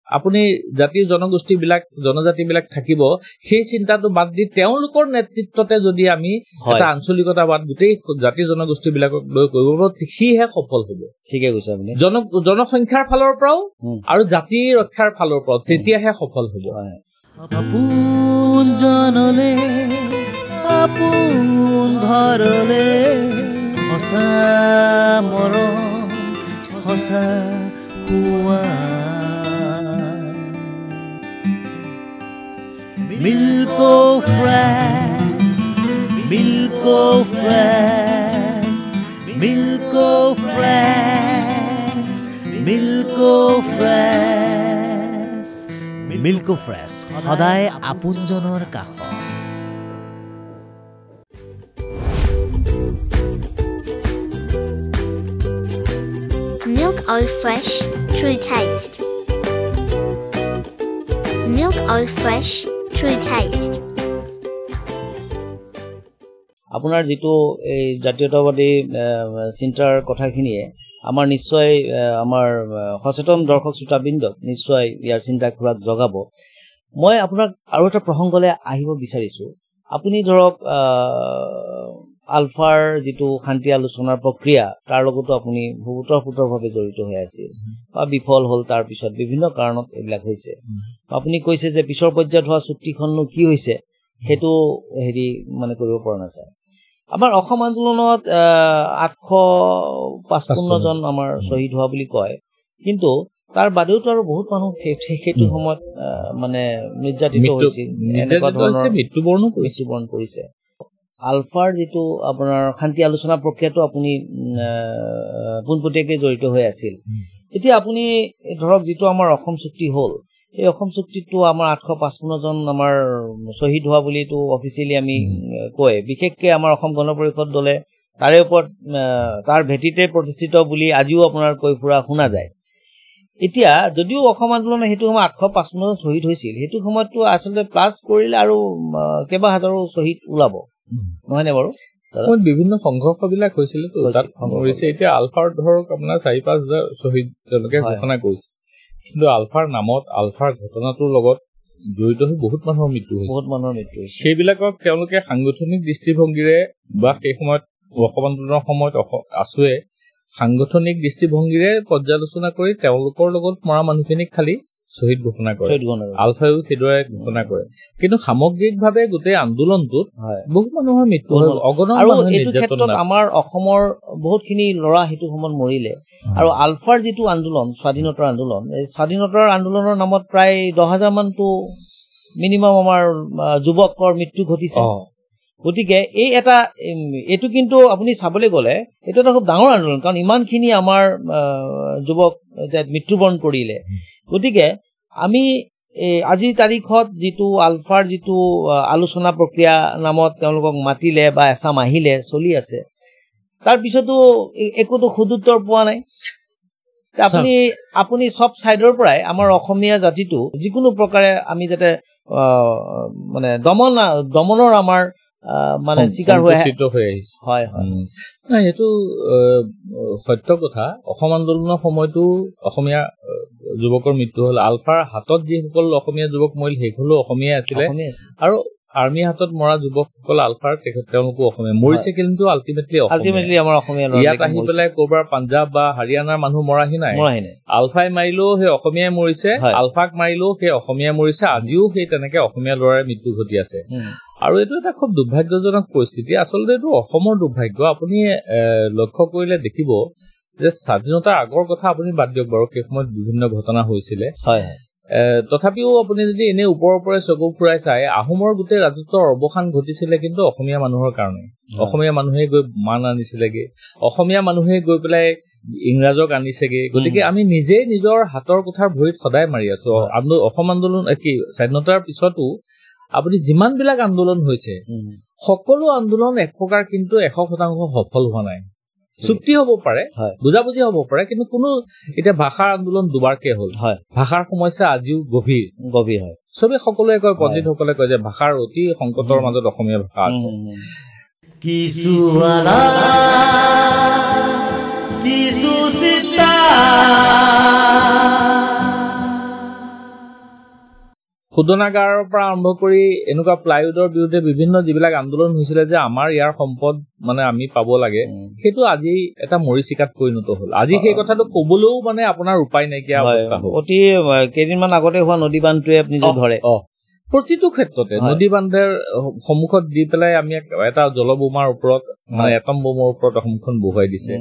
আপুনি জাতি জনগোষ্ঠী বিলাক জনজাতি বিলাক থাকিব সেই চিন্তাটো বাদ দি তেওঁলোকৰ নেতৃত্বতে যদি আমি এটা আঞ্চলিকতাবাদ গোটেই জাতি জনগোষ্ঠী বিলাকক লৈ কৰিব সিহে সফল হ'ব ঠিকে কৈছে আপুনি জনসংখ্যাৰ ফালৰ পৰাও আৰু জাতি ৰক্ষাৰ ফালৰ পৰাও তেতিয়াহে সফল হ'ব আপোন জনলে আপোন ঘৰলে সঁচা মৰম সঁচা পোৱা Milko fresh, Milko fresh, Milko fresh, Milko fresh, Milko fresh. সদায় আপোনজনৰ কাষ Milk Oil Fresh, true taste. Milk Oil Fresh. আপোনাৰ যিটো এই জাতীয়তাবাদী চিন্তাৰ কথাখিনিয়ে আমাৰ নিশ্চয় আমাৰ সচেতন দৰ্শক শ্ৰোতাবৃন্দক নিশ্চয় ইয়াৰ চিন্তা ঘূৰাক জগাব মই আপোনাক আৰু এটা প্ৰসংগলৈ আহিব বিচাৰিছো আপুনি ধৰক আলফাৰ যিটো শান্তি আলোচনাৰ প্ৰক্ৰিয়া তাৰ লগতো আপুনি ভূতৰভাৱে জড়িত হৈ আছিল বা বিফল হ'ল তাৰ পিছত বিভিন্ন কাৰণত এইবিলাক হৈছে আপুনি কৈছে যে পিছৰ পৰ্যায়ত হোৱা চুক্তিখননো কি হৈছে সেইটো হেৰি মানে কৰিব পৰা নাযায় আমাৰ অসম আন্দোলনত 855 জন আমাৰ শ্বহীদ হোৱা বুলি কয় কিন্তু তাৰ বাদেওতো আৰু বহুত মানুহ সেইটো সময়ত মানে নিৰ্যাতিত হৈছিল মৃত্যুবৰণ কৰিছে আলফাৰ যেটো আপোনাৰ শান্তি আলোচনা প্ৰক্ৰিয়াটো আপুনি পোনপটীয়াকৈ জড়িত হৈ আছিল এতিয়া আপুনি ধৰক যেটো আমাৰ অসম চুক্তি হ'ল এই অসম চুক্তিটো আমাৰ 855 জন আমাৰ শ্বহীদ হোৱা বুলিটো অফিচিয়ালি আমি কয় বিশেষকৈ আমাৰ অসম গণ পৰিষদ দলে তাৰে ওপৰত তাৰ ভেটিতে প্ৰতিষ্ঠিত বুলি আজিও আপোনাৰ কৈ ফুৰা শুনা যায় এতিয়া যদিও অসম আন্দোলনে হেতু সময় 855 জন শ্বহীদ হৈছিল হেতু সময়টো আসলে প্লাস কৰিলে আৰু কেবা হাজাৰো শ্বহীদ ওলাব নহয় নে বাৰু বিভিন্ন সংঘৰ্ষবিলাক হৈছিল তো তাত কৰিছে এতিয়া আলফাৰ ধৰক আপোনাৰ 4-5 হাজাৰ শ্বহীদ তেওঁলোকে ঘোষণা কৰিছে কিন্তু আলফাৰ নামত আলফাৰ ঘটনাটোৰ লগত জড়িত হৈ বহুত মানুহৰ মৃত্যু হৈছে সেইবিলাকক তেওঁলোকে সাংগঠনিক দৃষ্টিভংগীৰে বা সেই সময়ত অসম আন্দোলনৰ সময়ত আছুৱে সাংগঠনিক দৃষ্টিভংগীৰে পৰ্যালোচনা কৰি তেওঁলোকৰ লগত মৰা মানুহখিনিক খালি শ্বহীদ ঘোষণা কৰে আলফায়ো সেইদৰে ঘোষণা কৰে কিন্তু সামগ্ৰিকভাৱে গোটেই আন্দোলনটোত বহু মানুহৰ মৃত্যু হ'ল অগণন মানুহ নিৰ্যাতন আমাৰ অসমৰ বহুতখিনি লৰা হেতু সময়ত মৰিলে আৰু আলফাৰ যেটো আন্দোলন স্বাধীনতাৰ আন্দোলন এই স্বাধীনতাৰ আন্দোলনৰ নামত প্ৰায় 10,000 মানটো মিনিমাম আমাৰ যুৱকৰ মৃত্যু ঘটিছে গতিকে এই এটা এটো কিন্তু আপুনি চাবলৈ গলে এটা খুব ডাঙৰ আন্দোলন কাৰণ ইমানখিনি আমাৰ যুৱক মৃত্যুবৰণ কৰিলে গতিকে আমি আজিৰ তাৰিখত যেটো আলফাৰ যেটো আলোচনা প্ৰক্ৰিয়া নামত তেওঁলোকক মাতিলে বা এছাম আহিলে চলি আছে তাৰ পিছতো একোটো খুদুত্তৰ পোৱা নাই আপুনি সব সাইডৰ পৰাই আমাৰ অসমীয়া জাতিটো যিকোনো প্ৰকাৰে আমি যাতে মানে দমনৰ আমাৰ মানে শিকাৰ হৈ আহিছে হয় না হেতু সত্য কথা অসম আন্দোলনৰ সময়তো অসমীয়া যুৱকৰ মৃত্যু হ'ল আলফাৰ হাতত যিসকল অসমীয়া যুৱক মৰিল সেইসকলো অসমীয়া আছিলে আৰু আৰ্মি হাতত মৰা যুৱকসকল আলফাৰ তেওঁলোকো অসমীয়া মৰিছে কিন্তু আলটিমেটলি আমাৰ অসমীয়া ইয়াত আহি পেলাই ক'ৰবাৰ পাঞ্জাব বা হাৰিয়ানাৰ মানুহ মৰাহি নাই আলফাই মাৰিলেও সেই অসমীয়াই মৰিছে আলফাক মাৰিলেও সেই অসমীয়াই মৰিছে আজিও সেই তেনেকে অসমীয়া ল'ৰাৰ মৃত্যু ঘটি আছে আৰু এইটো এটা খুব দুৰ্ভাগ্যজনক পৰিস্থিতি আচলতে এইটো অসমৰ দুৰ্ভাগ্য আপুনি লক্ষ্য কৰিলে দেখিব যে স্বাধীনতাৰ আগৰ কথা আপুনি বাদ দিয়ক বাৰু সেই সময়ত বিভিন্ন ঘটনা হৈছিলে তথাপিও আপুনি যদি এনে ওপৰৰ পৰা চকু ফুৰাই চাই আহোমৰ গোটেই ৰাজত্বৰ অৱসান ঘটিছিলে কিন্তু অসমীয়া মানুহৰ কাৰণে অসমীয়া মানুহে গৈ মান আনিছিলেগে অসমীয়া মানুহে গৈ পেলাই ইংৰাজক আনিছেগে গতিকে আমি নিজে নিজৰ হাতৰ কথাৰ ভৰিত সদায় মাৰি আছো অসম আন্দোলন কি স্বাধীনতাৰ পিছতো আপুনি যিমান বিলাক আন্দোলন হৈছে সকলো আন্দোলন এক প্ৰকাৰ কিন্তু 100% সফল হোৱা নাই চুক্তি হ'ব পাৰে বুজাবুজি হ'ব পাৰে কিন্তু কোনো এটা ভাষাৰ আন্দোলন দুবাৰকে হ'ল ভাষাৰ সমস্যা আজিও গভীৰ হয় সবে সকলোৱে কয় পণ্ডিতসকলে কয় যে ভাষাৰ অতি সংকটৰ মাজত অসমীয়া ভাষা আছে শোধনাগাৰৰ পৰা আৰম্ভ কৰি এনেকুৱা প্লাইউডৰ বিৰুদ্ধে বিভিন্ন যিবিলাক আন্দোলন হৈছিলে যে আমাৰ ইয়াৰ সম্পদ মানে আমি পাব লাগে সেইটো আজি এটা মৰিচিকাত পৰিণত হ'ল আজি সেই কথাটো কবলৈও মানে আপোনাৰ উপায় নাইকিয়া অৱস্থা হ'ল অতি কেইদিনমান আগতে হোৱা নদী বান্ধটোৱে আপুনি ধৰে প্ৰতিটো ক্ষেত্ৰতে নদী বান্ধৰ সন্মুখত দি পেলাই আমি এটা জলবোমাৰ ওপৰত মানে এটম বোমাৰ ওপৰত অসমখন বহুৱাই দিছে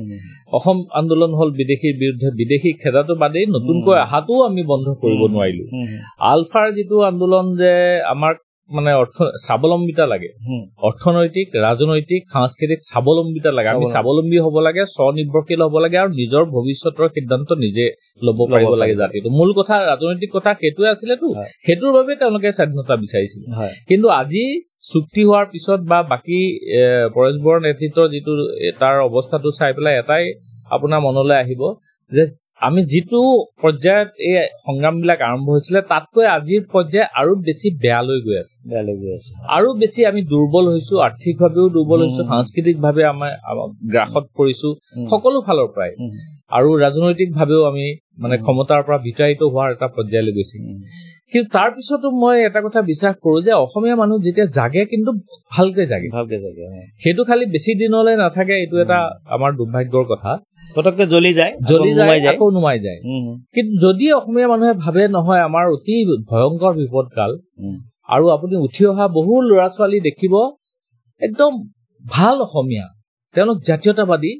অসম আন্দোলন হ'ল বিদেশীৰ বিৰুদ্ধে বিদেশী খেদাটো বাদেই নতুনকৈ আহাটো আমি বন্ধ কৰিব নোৱাৰিলো আলফাৰ যেটো আন্দোলন যে আমাৰ মানে স্বাৱলম্বিতা লাগে অৰ্থনৈতিক ৰাজনৈতিক সাংস্কৃতিক স্বাৱলম্বিতা লাগে আমি স্বাৱলম্বী হ'ব লাগে স্বনিৰ্ভৰশীল হ'ব লাগে আৰু নিজৰ ভৱিষ্যতৰ সিদ্ধান্ত নিজে ল'ব পাৰিব লাগে জাতিটো মূল কথা ৰাজনৈতিক কথা সেইটোৱে আছিলেতো সেইটোৰ বাবে তেওঁলোকে স্বাধীনতা বিচাৰিছিল কিন্তু আজি চুক্তি হোৱাৰ পিছত বা বাকী পৰেশ বৰুৱাৰ নেতৃত্বৰ যিটো তাৰ অৱস্থাটো চাই পেলাই এটাই আপোনাৰ মনলৈ আহিব যে আমি যিটো পৰ্যায়ত এই সংগ্ৰামবিলাক আৰম্ভ হৈছিলে তাতকৈ আজিৰ পৰ্যায় আৰু বেছি বেয়ালৈ গৈ আছে আৰু বেছি আমি দুৰ্বল হৈছো আৰ্থিকভাৱেও দুৰ্বল হৈছো সাংস্কৃতিকভাৱে আমাৰ গ্ৰাসত পৰিছো সকলো ফালৰ পৰাই আৰু ৰাজনৈতিকভাৱেও আমি মানে ক্ষমতাৰ পৰা বিতাড়িত হোৱাৰ এটা পৰ্যায়লৈ গৈছে কিন্তু তাৰ পিছতো মই এটা কথা বিশ্বাস কৰো যে অসমীয়া মানুহ যেতিয়া জাগে কিন্তু ভালকে জাগে সেইটো খালি বেছি দিনলৈ নাথাকে এইটো এটা আমাৰ দুৰ্ভাগ্যৰ কথা পটককে জ্বলি যায় আকৌ নুমাই যায় কিন্তু যদি অসমীয়া মানুহে ভাবে নহয় আমাৰ অতি ভয়ংকৰ বিপদকাল আৰু আপুনি উঠি অহা বহু ল'ৰা ছোৱালী দেখিব একদম ভাল অসমীয়া, তেওঁলোক জাতীয়তাবাদী,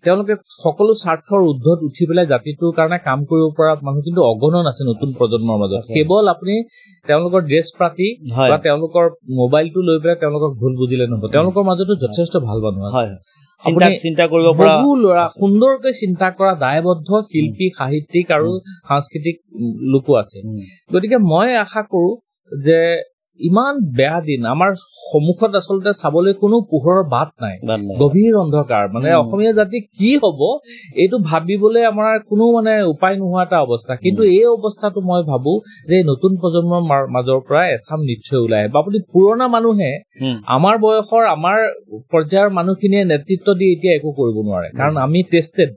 তেওঁলোকে সকলো স্বাৰ্থৰ ঊৰ্ধত উঠি পেলাই জাতিটোৰ কাৰণে কাম কৰিব পৰা মানুহ কিন্তু অগণন আছে নতুন প্ৰজন্মৰ মাজত। কেৱল আপুনি তেওঁলোকৰ ড্ৰেছ পাতি বা তেওঁলোকৰ মোবাইলটো লৈ পেলাই তেওঁলোকক ভুল বুজিলে নহব, তেওঁলোকৰ মাজতো যথেষ্ট ভাল মানুহ আছে। চিন্তা কৰিব পৰা বহু ল'ৰা সুন্দৰকৈ চিন্তা কৰা দায়বদ্ধ শিল্পী, সাহিত্যিক আৰু সাংস্কৃতিক লোকো আছে। গতিকে মই আশা কৰো যে ইমান বেয়া দিন আমাৰ সন্মুখত আচলতে চাবলৈ কোনো পোহৰৰ বাট নাই, গভীৰ অন্ধকাৰ। মানে অসমীয়া জাতি কি হব এইটো ভাবিবলৈ আমাৰ কোনো মানে উপায় নোহোৱা এটা অৱস্থা। কিন্তু এই অৱস্থাটো মই ভাবো যে নতুন প্ৰজন্মৰ মাজৰ পৰা এচাম নিশ্চয় ওলাই আহিব। আপুনি পুৰণা মানুহে আমাৰ বয়সৰ আমাৰ পৰ্যায়ৰ মানুহখিনিয়ে নেতৃত্ব দি এতিয়া একো কৰিব নোৱাৰে, কাৰণ আমি টেষ্টেড,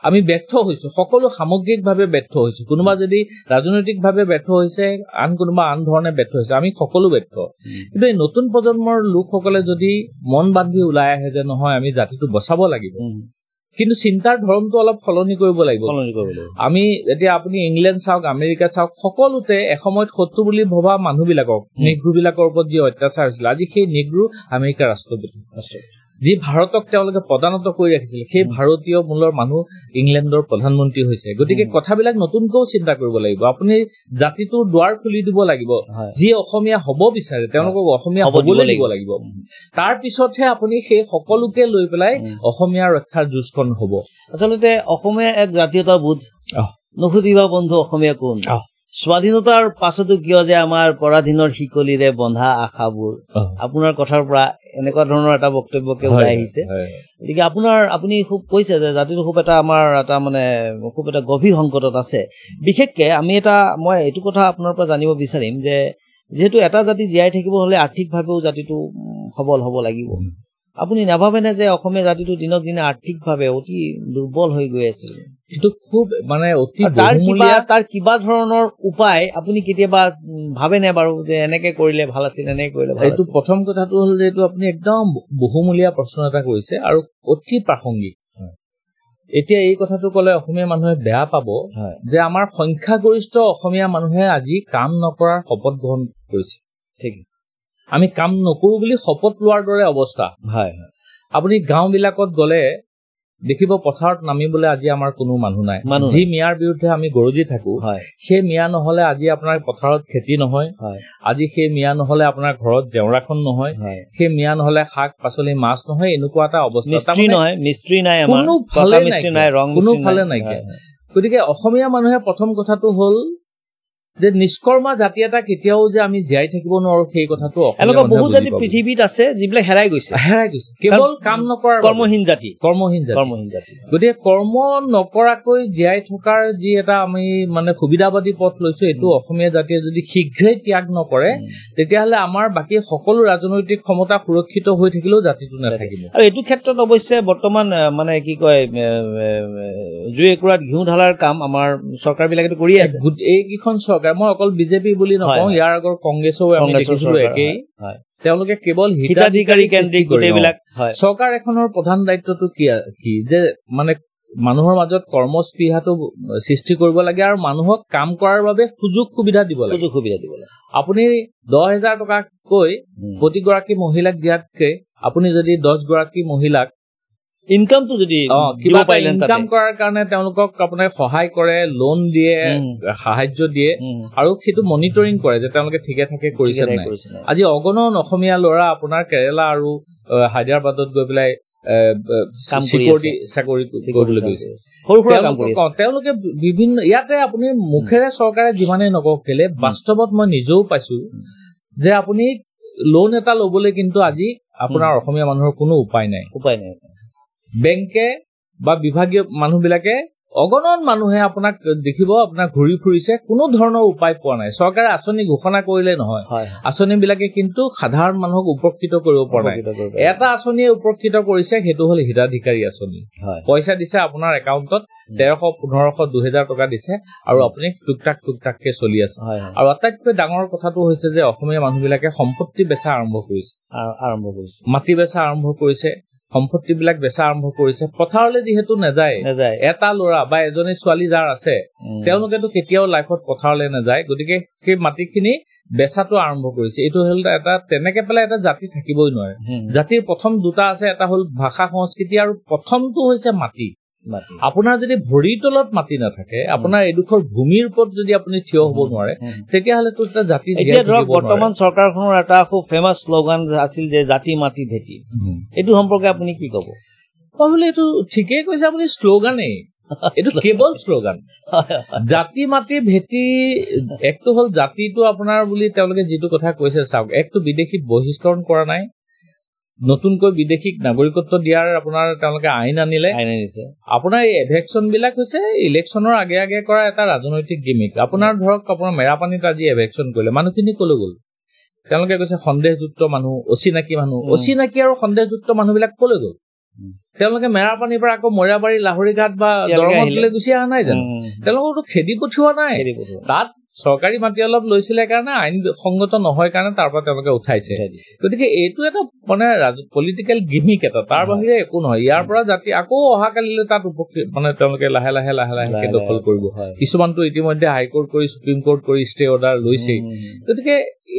আমি ব্যৰ্থ হৈছো, সকলো সামগ্ৰিকভাৱে ব্যৰ্থ হৈছো। কোনোবা যদি ৰাজনৈতিকভাৱে ব্যৰ্থ হৈছে, আন কোনোবা আন ধৰণে ব্যৰ্থ হৈছে, আমি সকলো ব্যৰ্থ। কিন্তু এই নতুন প্ৰজন্মৰ লোকসকলে যদি মন বান্ধি ওলাই আহে যে নহয় আমি জাতিটো বচাব লাগিব, কিন্তু চিন্তাৰ ধৰণটো অলপ সলনি কৰিব লাগিব। আমি এতিয়া আপুনি ইংলেণ্ড চাওক, আমেৰিকা চাওক, সকলোতে এসময়ত শত্ৰু বুলি ভবা মানুহবিলাকক, নিগ্ৰো বিলাকৰ ওপৰত যি অত্যাচাৰ হৈছিল, আজি সেই নিগ্ৰো আমেৰিকাৰ ৰাষ্ট্ৰপতি। যি ভাৰতক তেওঁলোকে প্ৰদানত কৰি ৰাখিছিল, সেই ভাৰতীয় মূলৰ মানুহ ইংলেণ্ডৰ প্ৰধানমন্ত্ৰী হৈছে। গতিকে কথাবিলাক নতুনকৈও চিন্তা কৰিব লাগিব। আপুনি জাতিটোৰ দুৱাৰ খুলি দিব লাগিব, যি অসমীয়া হব বিচাৰে তেওঁলোকক অসমীয়া হবলৈ দিব লাগিব। তাৰ পিছতহে আপুনি সেই সকলোকে লৈ পেলাই অসমীয়া ৰক্ষাৰ যুঁজখন হব। আচলতে অসমীয়া এক জাতীয়তাবোধ, নুসুধিবা বন্ধু অসমীয়া কোন। স্বাধীনতাৰ পাছতো কিয় যে আমাৰ পৰাধীনৰ শিকলিৰে বন্ধা আশাবোৰ, আপোনাৰ কথাৰ পৰা এনেকুৱা ধৰণৰ এটা বক্তব্যকে ওলাই আহিছে। গতিকে আপুনি খুব কৈছে যে জাতিটো খুব এটা আমাৰ এটা মানে খুব এটা গভীৰ সংকটত আছে। বিশেষকে মই এইটো কথা আপোনাৰ পৰা জানিব বিচাৰিম যে যিহেতু এটা জাতি জীয়াই থাকিব হলে আৰ্থিকভাৱেও জাতিটো সবল হব লাগিব। আপুনি নাভাবেনে যে অসমীয়া জাতিটো দিনক দিনে আৰ্থিকভাৱে অতি দুৰ্বল হৈ গৈ আছে? এইটো খুব মানে অতি তাৰ কিবা ধৰণৰ উপায় আপুনি কেতিয়াবা ভাবেনে বাৰু যে এনেকে কৰিলে ভাল আছিল, এনেকে কৰিলে ভাল আছিল? এইটো প্ৰথম কথাটো হল যে এইটো আপুনি একদম বহুমূলীয়া প্ৰশ্ন এটা কৰিছে আৰু অতি প্ৰাসংগিক। এতিয়া এই কথাটো কলে অসমীয়া মানুহে বেয়া পাব যে আমাৰ সংখ্যাগৰিষ্ঠ অসমীয়া মানুহে আজি কাম নকৰাৰ শপত গ্ৰহণ কৰিছে। ঠিক, আমি কাম নকৰো বুলি শপত লোৱাৰ দৰে অৱস্থা। আপুনি গাঁও বিলাকত গলে দেখিব পথাৰত নামিবলৈ আজি আমাৰ কোনো মানুহ নাই। যি মিয়াৰ বিৰুদ্ধে আমি গৰজি থাকো, সেই মিয়া নহলে আজি আপোনাৰ পথাৰত খেতি নহয়, আজি সেই মিয়া নহলে আপোনাৰ ঘৰত জেওৰাখন নহয়, সেই মিয়া নহলে শাক পাচলি মাছ নহয়, এনেকুৱা এটা অৱস্থা। মিস্ত্ৰী নাই, কোনোফালে নাইকিয়া। গতিকে অসমীয়া মানুহে প্ৰথম কথাটো হল যে নিষ্কৰ্মা জাতি এটা কেতিয়াও যে আমি জীয়াই থাকিব নোৱাৰো, সেই কথাটো এনেকুৱা বহু জাতি পৃথিৱীত আছে যিবিলাক হেৰাই গৈছে কেৱল কাম নকৰাৰ কৰ্মহীন জাতি। গতিকে কৰ্ম নকৰাকৈ জীয়াই থকাৰ যি এটা আমি মানে সুবিধাবাদী পথ লৈছো, এইটো অসমীয়া জাতিয়ে যদি শীঘ্ৰেই ত্যাগ নকৰে তেতিয়াহলে আমাৰ বাকী সকলো ৰাজনৈতিক ক্ষমতা সুৰক্ষিত হৈ থাকিলেও জাতিটো নাথাকিব। আৰু এইটো ক্ষেত্ৰত অৱশ্যে বৰ্তমান মানে কি কয় জুই একুৰাত ঘিউ ঢালাৰ কাম আমাৰ চৰকাৰ বিলাকে কৰি আছে। এইকেইখন চৰকাৰ, মই অকল বিজেপি বুলি নকওঁ, ইয়াৰ আগৰ কংগ্ৰেছও আমি দেখিছিলো একেই। তেওঁলোকে কেৱল হিতাধিকাৰী কেন্দ্ৰিক গোটেইবিলাক। চৰকাৰ এখনৰ প্ৰধান দায়িত্বটো কি যে মানে মানুহৰ মাজত কৰ্মস্পৃহাটো সৃষ্টি কৰিব লাগে আৰু মানুহক কাম কৰাৰ বাবে সুযোগ সুবিধা দিব লাগে। আপুনি 10,000 টকাকৈ প্ৰতিগৰাকী মহিলাক দিয়াতকে আপুনি যদি 10 গৰাকী মহিলাক ইনকামটো যদি কিবা ইনকাম কৰাৰ কাৰণে তেওঁলোকক আপোনাৰ সহায় কৰে, লোন দিয়ে, সাহায্য দিয়ে আৰু সেইটো মনিটৰিং কৰে যে তেওঁলোকে ঠিকে ঠাকে কৰিছে নাই। আজি অগণন অসমীয়া ল'ৰা আপোনাৰ কেৰেলা আৰু হায়দৰাবাদত গৈ পেলাই চিকিউৰিটি চাকৰি কৰিবলৈ গৈছে। তেওঁলোকে বিভিন্ন ইয়াতে আপুনি মুখেৰে চৰকাৰে যিমানেই নকওক কেলে, বাস্তৱত মই নিজেও পাইছো যে আপুনি লোন এটা লবলৈ কিন্তু আজি আপোনাৰ অসমীয়া মানুহৰ কোনো উপায় নাই। বেংকে বা বিভাগীয় মানুহবিলাকে অগণন মানুহে আপোনাক দেখিব আপোনাক ঘূৰি ফুৰিছে, কোনো ধৰণৰ উপায় পোৱা নাই। চৰকাৰে আঁচনি ঘোষণা কৰিলে নহয়, আঁচনিবিলাকে কিন্তু সাধাৰণ মানুহক উপকৃত কৰিব পৰা নাই। এটা আঁচনিয়ে উপকৃত কৰিছে, সেইটো হল হিতাধিকাৰী আঁচনি। পইচা দিছে আপোনাৰ একাউণ্টত 1,300, 1,500, 2,000 টকা দিছে আৰু আপুনি টুকটাককে চলি আছে। আৰু আটাইতকৈ ডাঙৰ কথাটো হৈছে যে অসমীয়া মানুহবিলাকে সম্পত্তি বেচা আৰম্ভ কৰিছে, মাটি বেচা আৰম্ভ কৰিছে, সম্পত্তিবিলাক বেচা আৰম্ভ কৰিছে পথাৰলৈ যিহেতু নাযায় এটা ল'ৰা বা এজনী ছোৱালী যাৰ আছে তেওঁলোকেতো কেতিয়াও লাইফত পথাৰলৈ নাযায় গতিকে সেই মাটিখিনি বেচাটো আৰম্ভ কৰিছে এইটো হ'ল এটা তেনেকে পেলাই এটা জাতি থাকিবই নোৱাৰে জাতিৰ প্ৰথম দুটা আছে এটা হ'ল ভাষা সংস্কৃতি আৰু প্ৰথমটো হৈছে মাটি আপোনাৰ যদি ভৰিৰ তলত মাটি নাথাকে আপোনাৰ এডোখৰ ভূমিৰ ওপৰত যদি আপুনি থিয় হ'ব নোৱাৰে তেতিয়াহ'লেতো এটা জাতি এতিয়া ধৰক বৰ্তমান চৰকাৰখনৰ এটা খুব ফেমাছ শ্লোগান আছিল যে জাতি মাটি ভেটি এইটো সম্পৰ্কে আপুনি কি ক'ব বোলে এইটো ঠিকেই কৈছে আপুনি শ্লোগানেই এইটো কেৱল শ্লোগান জাতি মাটি ভেটি একটো হ'ল জাতিটো আপোনাৰ বুলি তেওঁলোকে যিটো কথা কৈছে চাওক একটো বিদেশী বহিষ্কৰণ কৰা নাই নতুনকৈ বিদেশীক নাগৰিকত্ব দিয়াৰ আপোনাৰ তেওঁলোকে আইন আনিছে আপোনাৰ এই এভেকশ্যন বিলাক হৈছে ইলেকশ্যনৰ আগে আগে কৰা এটা ৰাজনৈতিক গিমিক আপোনাৰ ধৰক আপোনাৰ মেৰাপানীত আজি এভেকশ্যন কৰিলে মানুহখিনি কলৈ গ'ল তেওঁলোকে কৈছে সন্দেহযুক্ত মানুহ অচিনাকি আৰু সন্দেহযুক্ত মানুহবিলাক কলৈ গ'ল তেওঁলোকে মেৰাপানীৰ পৰা আকৌ মৰিয়াবাৰী লাহৰীঘাট বা দৰঙলৈ গুচি অহা নাই জানো তেওঁলোককতো খেদি পঠিওৱা নাই তাত চৰকাৰী মাটি অলপ লৈছিলে কাৰণে আইন সংগত নহয় কাৰণে তাৰ পৰা তেওঁলোকে উঠাইছে গতিকে এইটো এটা মানে পলিটিকেল গিমিক এটা তাৰ বাহিৰে একো নহয় ইয়াৰ পৰা জাতি আকৌ অহাকালিলৈ তাত মানে তেওঁলোকে লাহে লাহে দখল কৰিব কিছুমানটো ইতিমধ্যে হাইকোৰ্ট কৰি সুপ্ৰিম কোৰ্ট কৰি ষ্টে অৰ্ডাৰ লৈছেই গতিকে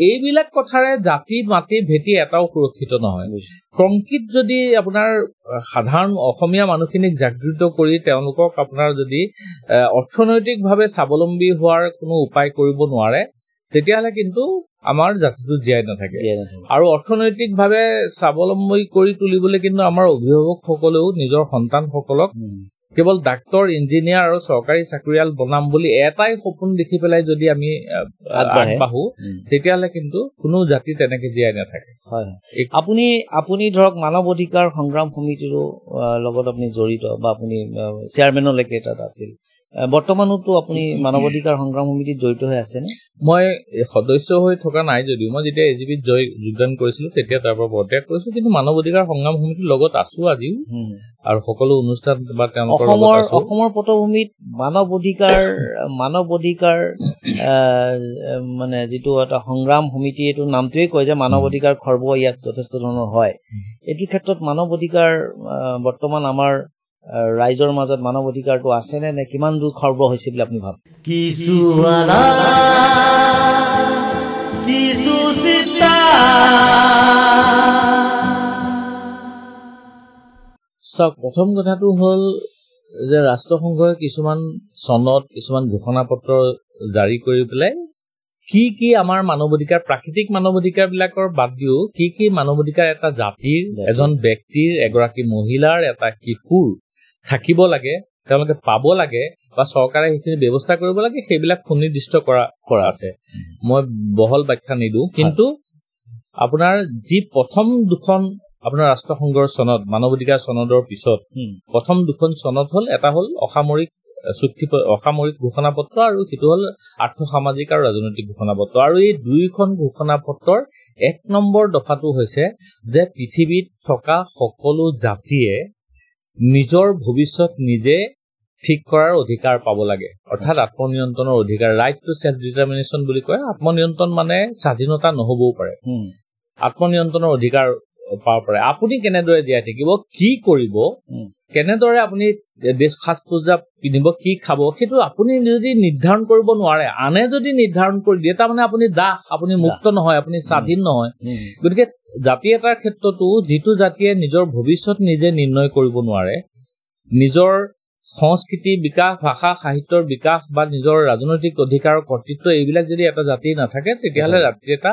এইবিলাক কথাৰে জাতি মাটি ভেটি এটাও সুৰক্ষিত নহয় কংক্ৰিট যদি আপোনাৰ সাধাৰণ অসমীয়া মানুহখিনিক জাগৃত কৰি তেওঁলোকক আপোনাৰ যদি অৰ্থনৈতিকভাৱে স্বাৱলম্বী হোৱাৰ কোনো উপায় কৰিব নোৱাৰে তেতিয়াহ'লে কিন্তু আমাৰ জাতিটো জীয়াই নাথাকে আৰু অৰ্থনৈতিকভাৱে স্বাৱলম্বী কৰি তুলিবলৈ কিন্তু আমাৰ অভিভাৱকসকলেও নিজৰ সন্তানসকলক কেৱল ডাক্তৰ ইঞ্জিনিয়াৰ আৰু চৰকাৰী চাকৰিয়াল বনাম বুলি এটাই সপোন দেখি পেলাই যদি আমি আগবাঢ়ো তেতিয়াহ'লে কিন্তু কোনো জাতি তেনেকে জীয়াই নাথাকে আপুনি ধৰক মানৱ অধিকাৰ সংগ্ৰাম সমিতিৰো লগত আপুনি জড়িত বা আপুনি চেয়াৰমেনলৈকে তাত আছিল বৰ্তমানতো আপুনি মানৱ অধিকাৰ সংগ্ৰাম সমিতিত জড়িত হৈ আছেনে মই সদস্য হৈ থকা নাই যদিও মই যেতিয়া এজিবিত যোগদান কৰিছিলো তেতিয়া তাৰ পৰা বৰ্তাই কৰিছো কিন্তু মানৱ অধিকাৰ সংগ্ৰাম সমিতিৰ লগত আছো আজিও আৰু সকলো অনুষ্ঠান বা অসমৰ পটভূমিত মানৱ অধিকাৰ মানে যিটো এটা সংগ্ৰাম সমিতি এইটো নামটোৱে কয় যে মানৱ অধিকাৰ খৰ্ব ইয়াত যথেষ্ট ধৰণৰ হয় এইটো ক্ষেত্ৰত মানৱ অধিকাৰ বৰ্তমান আমাৰ ৰাইজৰ মাজত মানৱ অধিকাৰটো আছেনে নে কিমান দূৰ খৰ্ব হৈছে বুলি আপুনি ভাবে চাওক প্ৰথম কথাটো হ'ল যে ৰাষ্ট্ৰসংঘই কিছুমান চনত কিছুমান ঘোষণা পত্ৰ জাৰি কৰি পেলাই কি আমাৰ মানৱ অধিকাৰ প্ৰাকৃতিক মানৱ অধিকাৰ বিলাকৰ বাদ দিও কি মানৱ অধিকাৰ এটা জাতিৰ এজন ব্যক্তিৰ এগৰাকী মহিলাৰ এটা শিশুৰ থাকিব লাগে তেওঁলোকে পাব লাগে বা চৰকাৰে সেইখিনি ব্যৱস্থা কৰিব লাগে সেইবিলাক সুনিৰ্দিষ্ট কৰা আছে মই বহল ব্যাখ্যা নিদো কিন্তু আপোনাৰ যি প্ৰথম দুখন আপোনাৰ ৰাষ্ট্ৰসংঘৰ চনদ মানৱ অধিকাৰ চনদৰ পিছত প্ৰথম দুখন চনদ হ'ল এটা হ'ল অসামৰিক ঘোষণা পত্ৰ আৰু সিটো হ'ল আৰ্থ সামাজিক আৰু ৰাজনৈতিক ঘোষণা পত্ৰ আৰু এই দুইখন ঘোষণা পত্ৰৰ 1 নম্বৰ দফাটো হৈছে যে পৃথিৱীত থকা সকলো জাতিয়ে নিজৰ ভৱিষ্যত নিজে ঠিক কৰাৰ অধিকাৰ পাব লাগে অৰ্থাৎ আত্মনিয়ন্ত্ৰণৰ অধিকাৰ ৰাইট টু সেল্ফ ডিটাৰমিনেশ্যন বুলি কয় আত্মনিয়ন্ত্ৰণ মানে স্বাধীনতা নহবও পাৰে আত্মনিয়ন্ত্ৰণৰ অধিকাৰ পাব পাৰে আপুনি কেনেদৰে জীয়াই থাকিব কি কৰিব কেনেদৰে আপুনি দেশ সাজ পোছাক পিন্ধিব কি খাব সেইটো আপুনি যদি নিৰ্ধাৰণ কৰিব নোৱাৰে আনে যদি নিৰ্ধাৰণ কৰি দিয়ে তাৰমানে আপুনি দাস আপুনি মুক্ত নহয় আপুনি স্বাধীন নহয় গতিকে জাতি এটাৰ ক্ষেত্ৰতো যিটো জাতিয়ে নিজৰ ভৱিষ্যত নিজে নিৰ্ণয় কৰিব নোৱাৰে নিজৰ সংস্কৃতি বিকাশ ভাষা সাহিত্যৰ বিকাশ বা নিজৰ ৰাজনৈতিক অধিকাৰৰ কৰ্তৃত্ব এইবিলাক যদি এটা জাতি নাথাকে তেতিয়াহ'লে জাতি এটা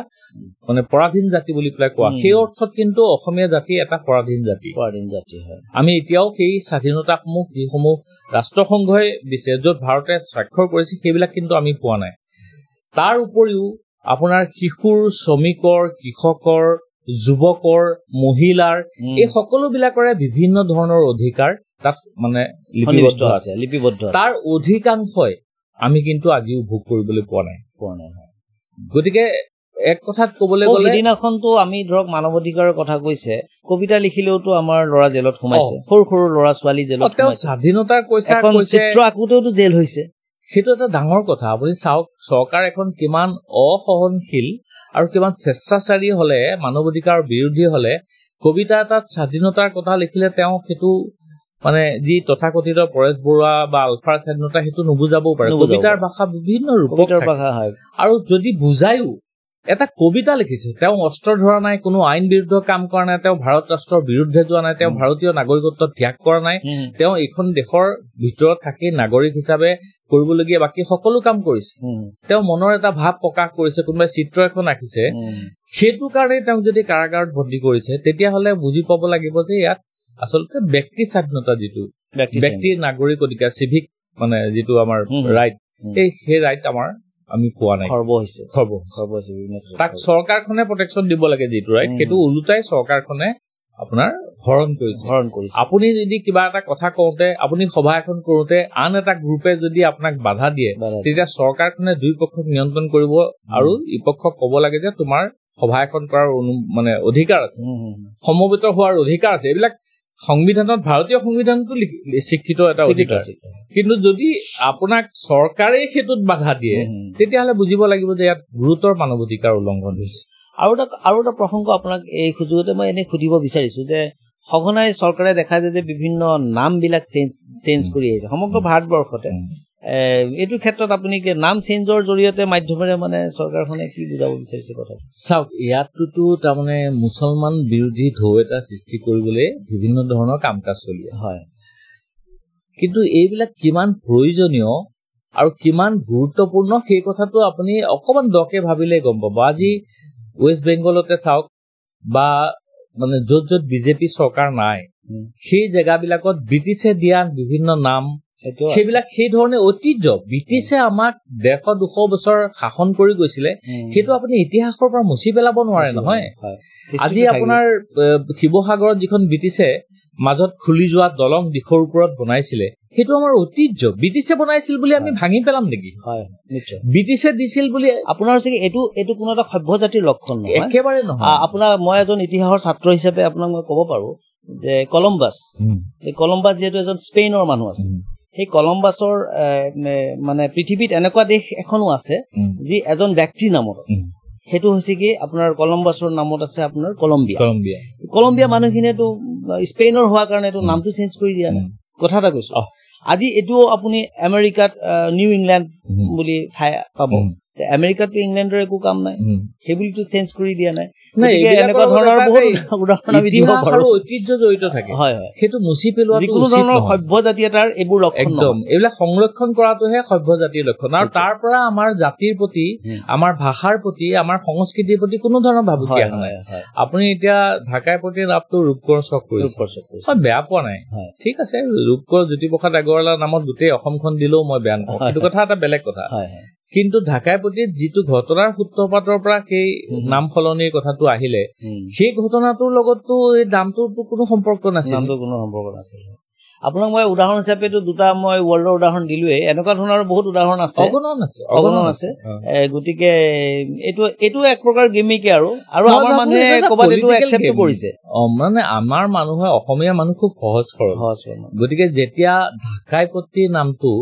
মানে পৰাধীন জাতি বুলি পেলাই কোৱা সেই অৰ্থত কিন্তু অসমীয়া জাতি এটা পৰাধীন জাতি হয় আমি এতিয়াও সেই স্বাধীনতাসমূহ যিসমূহ ৰাষ্ট্ৰসংঘই দিছে য'ত ভাৰতে স্বাক্ষৰ কৰিছে সেইবিলাক কিন্তু আমি পোৱা নাই তাৰ উপৰিও আপোনাৰ শিশুৰ শ্ৰমিকৰ কৃষকৰ যুৱকৰ মহিলাৰ এই সকলোবিলাকৰে বিভিন্ন ধৰণৰ অধিকাৰ তাত মানে লিপিবদ্ধ তাৰ অধিকাংশই আমি কিন্তু আজিও ভোগ কৰিবলৈ পোৱা নাই গতিকে এক কথাত ক'বলৈ গ'লে সেইদিনাখনতো আমি ধৰক মানৱ অধিকাৰৰ কথা কৈছে কবিতা লিখিলেওতো আমাৰ ল'ৰা জেলত সোমাইছে সৰু ল'ৰা ছোৱালী জেলত স্বাধীনতাৰ চিত্ৰ আঁকোতেওতো জেল হৈছে সেইটো এটা ডাঙৰ কথা আপুনি চাওক চৰকাৰ এখন কিমান অসহনশীল আৰু কিমান স্বেচ্ছাচাৰী হলে মানৱ অধিকাৰ বিৰোধী হলে কবিতা এটাত স্বাধীনতাৰ কথা লিখিলে তেওঁ সেইটো মানে যি তথাকথিত পৰেশ বৰুৱা বা আলফাৰ স্বাধীনতা সেইটো নুবুজাবও পাৰে কবিতাৰ ভাষা বিভিন্ন ৰূপৰ ভাষা হয় আৰু যদি বুজায়ও এটা কবিতা লিখিছে তেওঁ অস্ত্ৰ ধৰা নাই কোনো আইন বিৰুদ্ধ কাম কৰা নাই তেওঁ ভাৰত ৰাষ্ট্ৰৰ বিৰুদ্ধে যোৱা নাই তেওঁ ভাৰতীয় নাগৰিকত্ব ত্যাগ কৰা নাই তেওঁ এইখন দেশৰ ভিতৰত থাকি নাগৰিক হিচাপে কৰিবলগীয়া বাকি সকলো কাম কৰিছে তেওঁ মনৰ এটা ভাৱ প্ৰকাশ কৰিছে কোনোবাই চিত্ৰ এখন আঁকিছে সেইটো কাৰণে তেওঁ যদি কাৰাগাৰত বন্দী কৰিছে তেতিয়াহ'লে বুজি পাব লাগিব যে ইয়াত আচলতে ব্যক্তি স্বাধীনতা যিটো ব্যক্তিৰ নাগৰিক অধিকাৰ চিভিক মানে যিটো আমাৰ ৰাইট সেই ৰাইট আমাৰ আমি পোৱা নাই তাক চৰকাৰখনে প্ৰটেকশ্যন দিব লাগে যিটো ৰাইট সেইটো ওলোটাই চৰকাৰখনে আপোনাৰ হৰণ কৰিছে আপুনি যদি কিবা এটা কথা কওঁতে আপুনি সভা এখন কৰোঁতে আন এটা গ্ৰুপে যদি আপোনাক বাধা দিয়ে তেতিয়া চৰকাৰখনে দুই পক্ষক নিয়ন্ত্ৰণ কৰিব আৰু ইপক্ষক ক'ব লাগে যে তোমাৰ সভা এখন কৰাৰ মানে অধিকাৰ আছে সমবেত হোৱাৰ অধিকাৰ আছে এইবিলাক সংবিধানত ভাৰতীয় সংবিধানতো স্বীকৃত এটা অধিকাৰ কিন্তু যদি আপোনাক চৰকাৰে সেইটোত বাধা দিয়ে তেতিয়াহ'লে বুজিব লাগিব যে ইয়াত গুৰুতৰ মানৱ অধিকাৰ উলংঘন হৈছে আৰু এটা প্ৰসংগ আপোনাক এই সুযোগতে মই এনে সুধিব বিচাৰিছো যে সঘনাই চৰকাৰে দেখা যায় যে বিভিন্ন নামবিলাক চেঞ্জ কৰি আহিছে সমগ্ৰ ভাৰতবৰ্ষতে এইটো ক্ষেত্ৰত আপুনি নাম চেঞ্জৰ জৰিয়তে মাধ্যমেৰে মানে চৰকাৰখনে কি বুজাব বিচাৰিছে কথা চাওক ইয়াততো তাৰমানে মুছলমান বিৰোধী ঢৌ এটা সৃষ্টি কৰিবলৈ বিভিন্ন ধৰণৰ কাম কাজ চলি আছে হয় কিন্তু এইবিলাক কিমান প্ৰয়োজনীয় আৰু কিমান গুৰুত্বপূৰ্ণ সেই কথাটো আপুনি অকমান দকে ভাবিলে গম পাব আজি ৱেষ্ট বেংগলতে চাওক বা মানে য'ত য'ত বিজেপি চৰকাৰ নাই সেই জেগাবিলাকত ব্ৰিটিছে দিয়া বিভিন্ন নাম সেইবিলাক সেই ধৰণে ঐতিহ্য ব্ৰিটিছে আমাক 150-200 বছৰ শাসন কৰি গৈছিলে সেইটো আপুনি ইতিহাসৰ পৰা মুছি পেলাব নোৱাৰে নহয় আজি আপোনাৰ শিৱসাগৰত যিখন ব্ৰিটিছে মাজত খুলি যোৱা দলং দিশৰ ওপৰত বনাইছিলে সেইটো আমাৰ ঐতিহ্য ব্ৰিটিছে বনাইছিল বুলি আমি ভাঙি পেলাম নেকি ব্ৰিটিছে দিছিল বুলি আপোনাৰ এইটো কোনো এটা সভ্য জাতিৰ লক্ষণ নহয় একেবাৰে নহয় আপোনাৰ মই এজন ইতিহাসৰ ছাত্ৰ হিচাপে আপোনাক মই ক'ব পাৰো যে কলম্বাছ যিহেতু এজন স্পেইনৰ মানুহ আছে সেই কলম্বাছৰ মানে পৃথিৱীত এনেকুৱা দেশ এখনো আছে যি এজন ব্যক্তিৰ নামত আছে সেইটো হৈছে কি আপোনাৰ কলম্বাছৰ নামত আছে আপোনাৰ কলম্বিয়া মানুহখিনিয়েতো স্পেইনৰ হোৱাৰ কাৰণে এইটো নামটো চেঞ্জ কৰি দিয়া নাই কথা এটা কৈছো আজি এইটো আপুনি আমেৰিকাত নিউ ইংলেণ্ড বুলি ঠাই পাব আমেৰিকাতো ইংলেণ্ডৰ একো কাম নাই সেইবুলিতো চেঞ্জ কৰি দিয়া নাই এনেকুৱা ধৰণৰ বহুত উদাহৰণ আমি দিব পাৰো ঐতিহ্য জড়িত থাকে হয় সেইটো মুছি পেলোৱাটো যিকোনো ধৰণৰ সভ্য জাতি এটাৰ এইবোৰ লক্ষণ একদম এইবিলাক সংৰক্ষণ কৰাটোহে সভ্য জাতিৰ লক্ষণ আৰু তাৰ পৰা আমাৰ জাতিৰ প্ৰতি আমাৰ ভাষাৰ প্ৰতি আমাৰ সংস্কৃতিৰ প্ৰতি কোনো ধৰণৰ ভাবুকি অহা নাই আপুনি এতিয়া ঢাকাই প্ৰতি নামটো ৰূপকৰ চক কৰিছে মই বেয়া পোৱা নাই ঠিক আছে ৰূপকৰ জ্যোতিপ্ৰসাদ আগৰৱালাৰ নামত গোটেই অসমখন দিলেও মই বেয়া নাপাওঁ সেইটো কথা এটা বেলেগ কথা কিন্তু ঢাকাই প্ৰতি যিটো ঘটনাৰ সূত্ৰপাতৰ পৰা সেই নাম সলনিৰ কথাটো আহিলে সেই ঘটনাটোৰ লগতো এই নামটোৰ কোনো সম্পৰ্ক নাছিল আপোনাক মই উদাহৰণ হিচাপে দুটা মই ৱৰ্ল্ডৰ উদাহৰণ দিলোৱে এনেকুৱা ধৰণৰ বহুত উদাহৰণ আছে অগণন আছে গতিকে এইটো এক প্ৰকাৰ গেমিকে আৰু আমাৰ মানুহে ক'ৰবাত এইটো একচেপ্ট কৰিছে মানে আমাৰ মানুহে অসমীয়া মানুহ খুব সহজ সৰল গতিকে যেতিয়া ঢাকাই প্ৰতি নামটো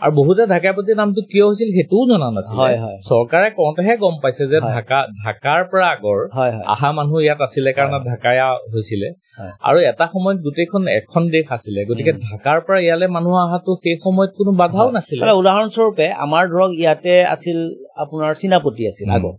আৰু বহুতে ঢাকাপতি নামটো কিয় হৈছিল সেইটোও জনা নাছিল চৰকাৰে কওঁতেহে গম পাইছে যে ঢাকাৰ পৰা আগৰ আহা মানুহ ইয়াত আছিলে কাৰণে ঢাকায়া হৈছিলে আৰু এটা সময়ত গোটেইখন এখন দেশ আছিলে গতিকে ঢাকাৰ পৰা ইয়ালে মানুহ অহাটো সেই সময়ত কোনো বাধাও নাছিলে উদাহৰণস্বৰূপে আমাৰ ধৰক ইয়াতে আছিল আপোনাৰ চীনাপতি আছিল আগত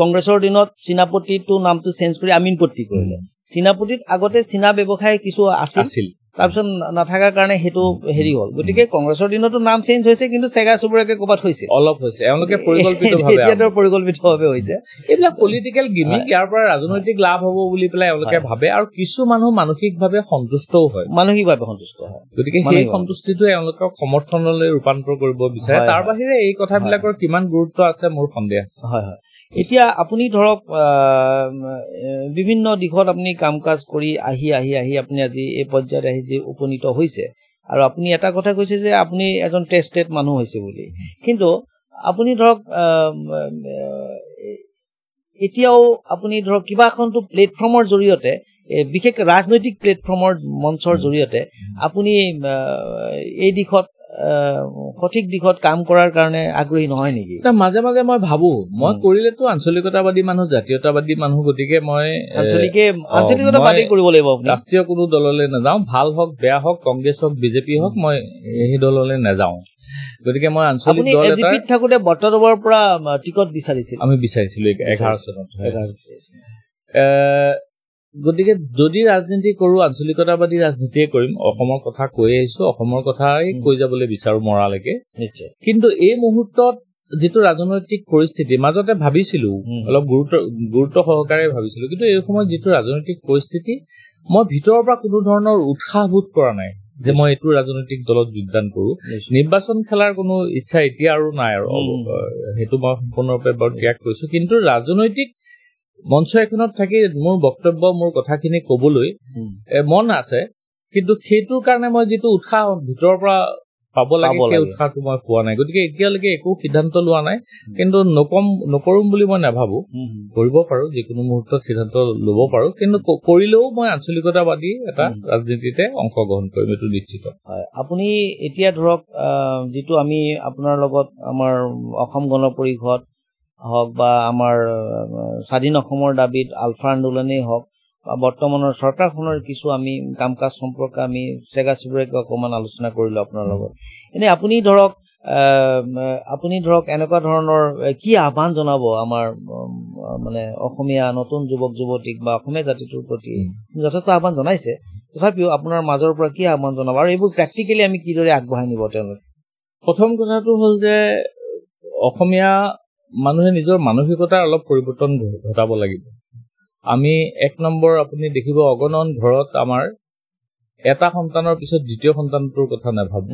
কংগ্ৰেছৰ দিনত চীনাপতিটো নামটো চেঞ্জ কৰি আমিনপতি কৰিলে চীনাপতিত আগতে চীনা ব্যৱসায় কিছু আছিল তাৰপিছত নাথাকাৰ কাৰণে সেইটো হেৰি হ'ল গতিকে কংগ্ৰেছৰ দিনতো নাম চেঞ্জ হৈছে কিন্তু চেগা চুবুৰীয়াকে ক'ৰবাত হৈছে অলপ হৈছে এওঁলোকে পৰিকল্পিতভাৱে হৈছে এইবিলাক পলিটিকেল গিমিক ইয়াৰ পৰা ৰাজনৈতিক লাভ হ'ব বুলি পেলাই এওঁলোকে ভাবে আৰু কিছু মানুহ মানসিকভাৱে সন্তুষ্টও হয় গতিকে সেই সন্তুষ্টিটো এওঁলোকক সমৰ্থনলৈ ৰূপান্তৰ কৰিব বিচাৰে তাৰ বাহিৰে এই কথাবিলাকৰ কিমান গুৰুত্ব আছে মোৰ সন্দেহ আছে এতিয়া আপুনি ধৰক বিভিন্ন দিশত আপুনি কাম কাজ কৰি আহি আপুনি আজি এই পৰ্যায়ত আহি যে উপনীত হৈছে আৰু আপুনি এটা কথা কৈছে যে আপুনি এজন টেষ্টেড মানুহ হৈছে বুলি কিন্তু আপুনি ধৰক এতিয়াও আপুনি ধৰক কিবা এখনটো প্লেটফৰ্মৰ জৰিয়তে বিশেষ ৰাজনৈতিক প্লেটফৰ্মৰ মঞ্চৰ জৰিয়তে আপুনি এই দিশত সঠিক দিশত কাম কৰাৰ কাৰণে আগ্ৰহী নহয় নেকি? মাজে মাজে মই ভাবো মই কৰিলেতো আঞ্চলিকতাবাদী মানুহ, জাতীয়তাবাদী মানুহ, গতিকে মই আঞ্চলিকতাবাদী কৰিব লাগিব। ৰাষ্ট্ৰীয় কোনো দললৈ নাযাওঁ, ভাল হওক বেয়া হওক, কংগ্ৰেছ হওক বিজেপি হওক, মই সেই দললৈ নাযাওঁ। গতিকে মই আঞ্চলিক দল এজিপিত থাকোতে বৰ্তমানৰ পৰা টিকট বিচাৰিছিল, আমি বিচাৰিছিলো 11 চনত। গতিকে যদি ৰাজনীতি কৰো আঞ্চলিকতাবাদী ৰাজনীতিয়ে কৰিম। অসমৰ কথা কৈ আহিছো, অসমৰ কথাই কৈ যাবলৈ বিচাৰো মৰালৈকে। কিন্তু এই মুহূৰ্তত যিটো ৰাজনৈতিক পৰিস্থিতি, মাজতে ভাবিছিলো অলপ গুৰুত্ব সহকাৰে ভাবিছিলো, কিন্তু এই সময়ত যিটো ৰাজনৈতিক পৰিস্থিতি, মই ভিতৰৰ পৰা কোনো ধৰণৰ উৎসাহ বোধ কৰা নাই যে মই এইটো ৰাজনৈতিক দলত যোগদান কৰো। নিৰ্বাচন খেলাৰ কোনো ইচ্ছা এতিয়া আৰু নাই, আৰু সেইটো মই সম্পূৰ্ণৰূপে বাৰু ত্যাগ কৰিছো। কিন্তু ৰাজনৈতিক মঞ্চ এখনত থাকি মোৰ বক্তব্য, মোৰ কথাখিনি কবলৈ মন আছে, কিন্তু সেইটোৰ কাৰণে মই যিটো উৎসাহ ভিতৰৰ পৰা পাব লাগে সেই উৎসাহটো মই পোৱা নাই। গতিকে এতিয়ালৈকে একো সিদ্ধান্ত লোৱা নাই, কিন্তু নকৰিম বুলি মই নাভাবো। কৰিব পাৰো, যিকোনো মুহূৰ্তত সিদ্ধান্ত লব পাৰো, কিন্তু কৰিলেও মই আঞ্চলিকতাবাদী এটা ৰাজনীতিতে অংশগ্ৰহণ কৰিম, এইটো নিশ্চিত। আপুনি এতিয়া ধৰক যিটো আমি আপোনাৰ লগত আমাৰ অসম গণ পৰিষদ হওক বা আমাৰ স্বাধীন অসমৰ দাবীত আলফা আন্দোলনেই হওক বা বৰ্তমানৰ চৰকাৰখনৰ কিছু আমি কাম কাজ সম্পৰ্কে আমি চেগা চুবুৰীয়াকৈ অকণমান আলোচনা কৰিলো আপোনাৰ লগত। এনে আপুনি ধৰক এনেকুৱা ধৰণৰ কি আহ্বান জনাব আমাৰ মানে অসমীয়া নতুন যুৱক যুৱতীক বা অসমীয়া জাতিটোৰ প্ৰতি? যথেষ্ট আহ্বান জনাইছে, তথাপিও আপোনাৰ মাজৰ পৰা কি আহ্বান জনাব আৰু এইবোৰ প্ৰেক্টিকেলি আমি কিদৰে আগবঢ়াই নিব তেওঁলোক? প্ৰথম কথাটো হ'ল যে অসমীয়া মানুহে নিজৰ মানসিকতাৰ অলপ পৰিৱৰ্তন ঘটাব লাগিব। আমি 1 নম্বৰ, আপুনি দেখিব অগণন ঘৰত আমাৰ এটা সন্তানৰ পিছত দ্বিতীয় সন্তানটোৰ কথা নাভাবে।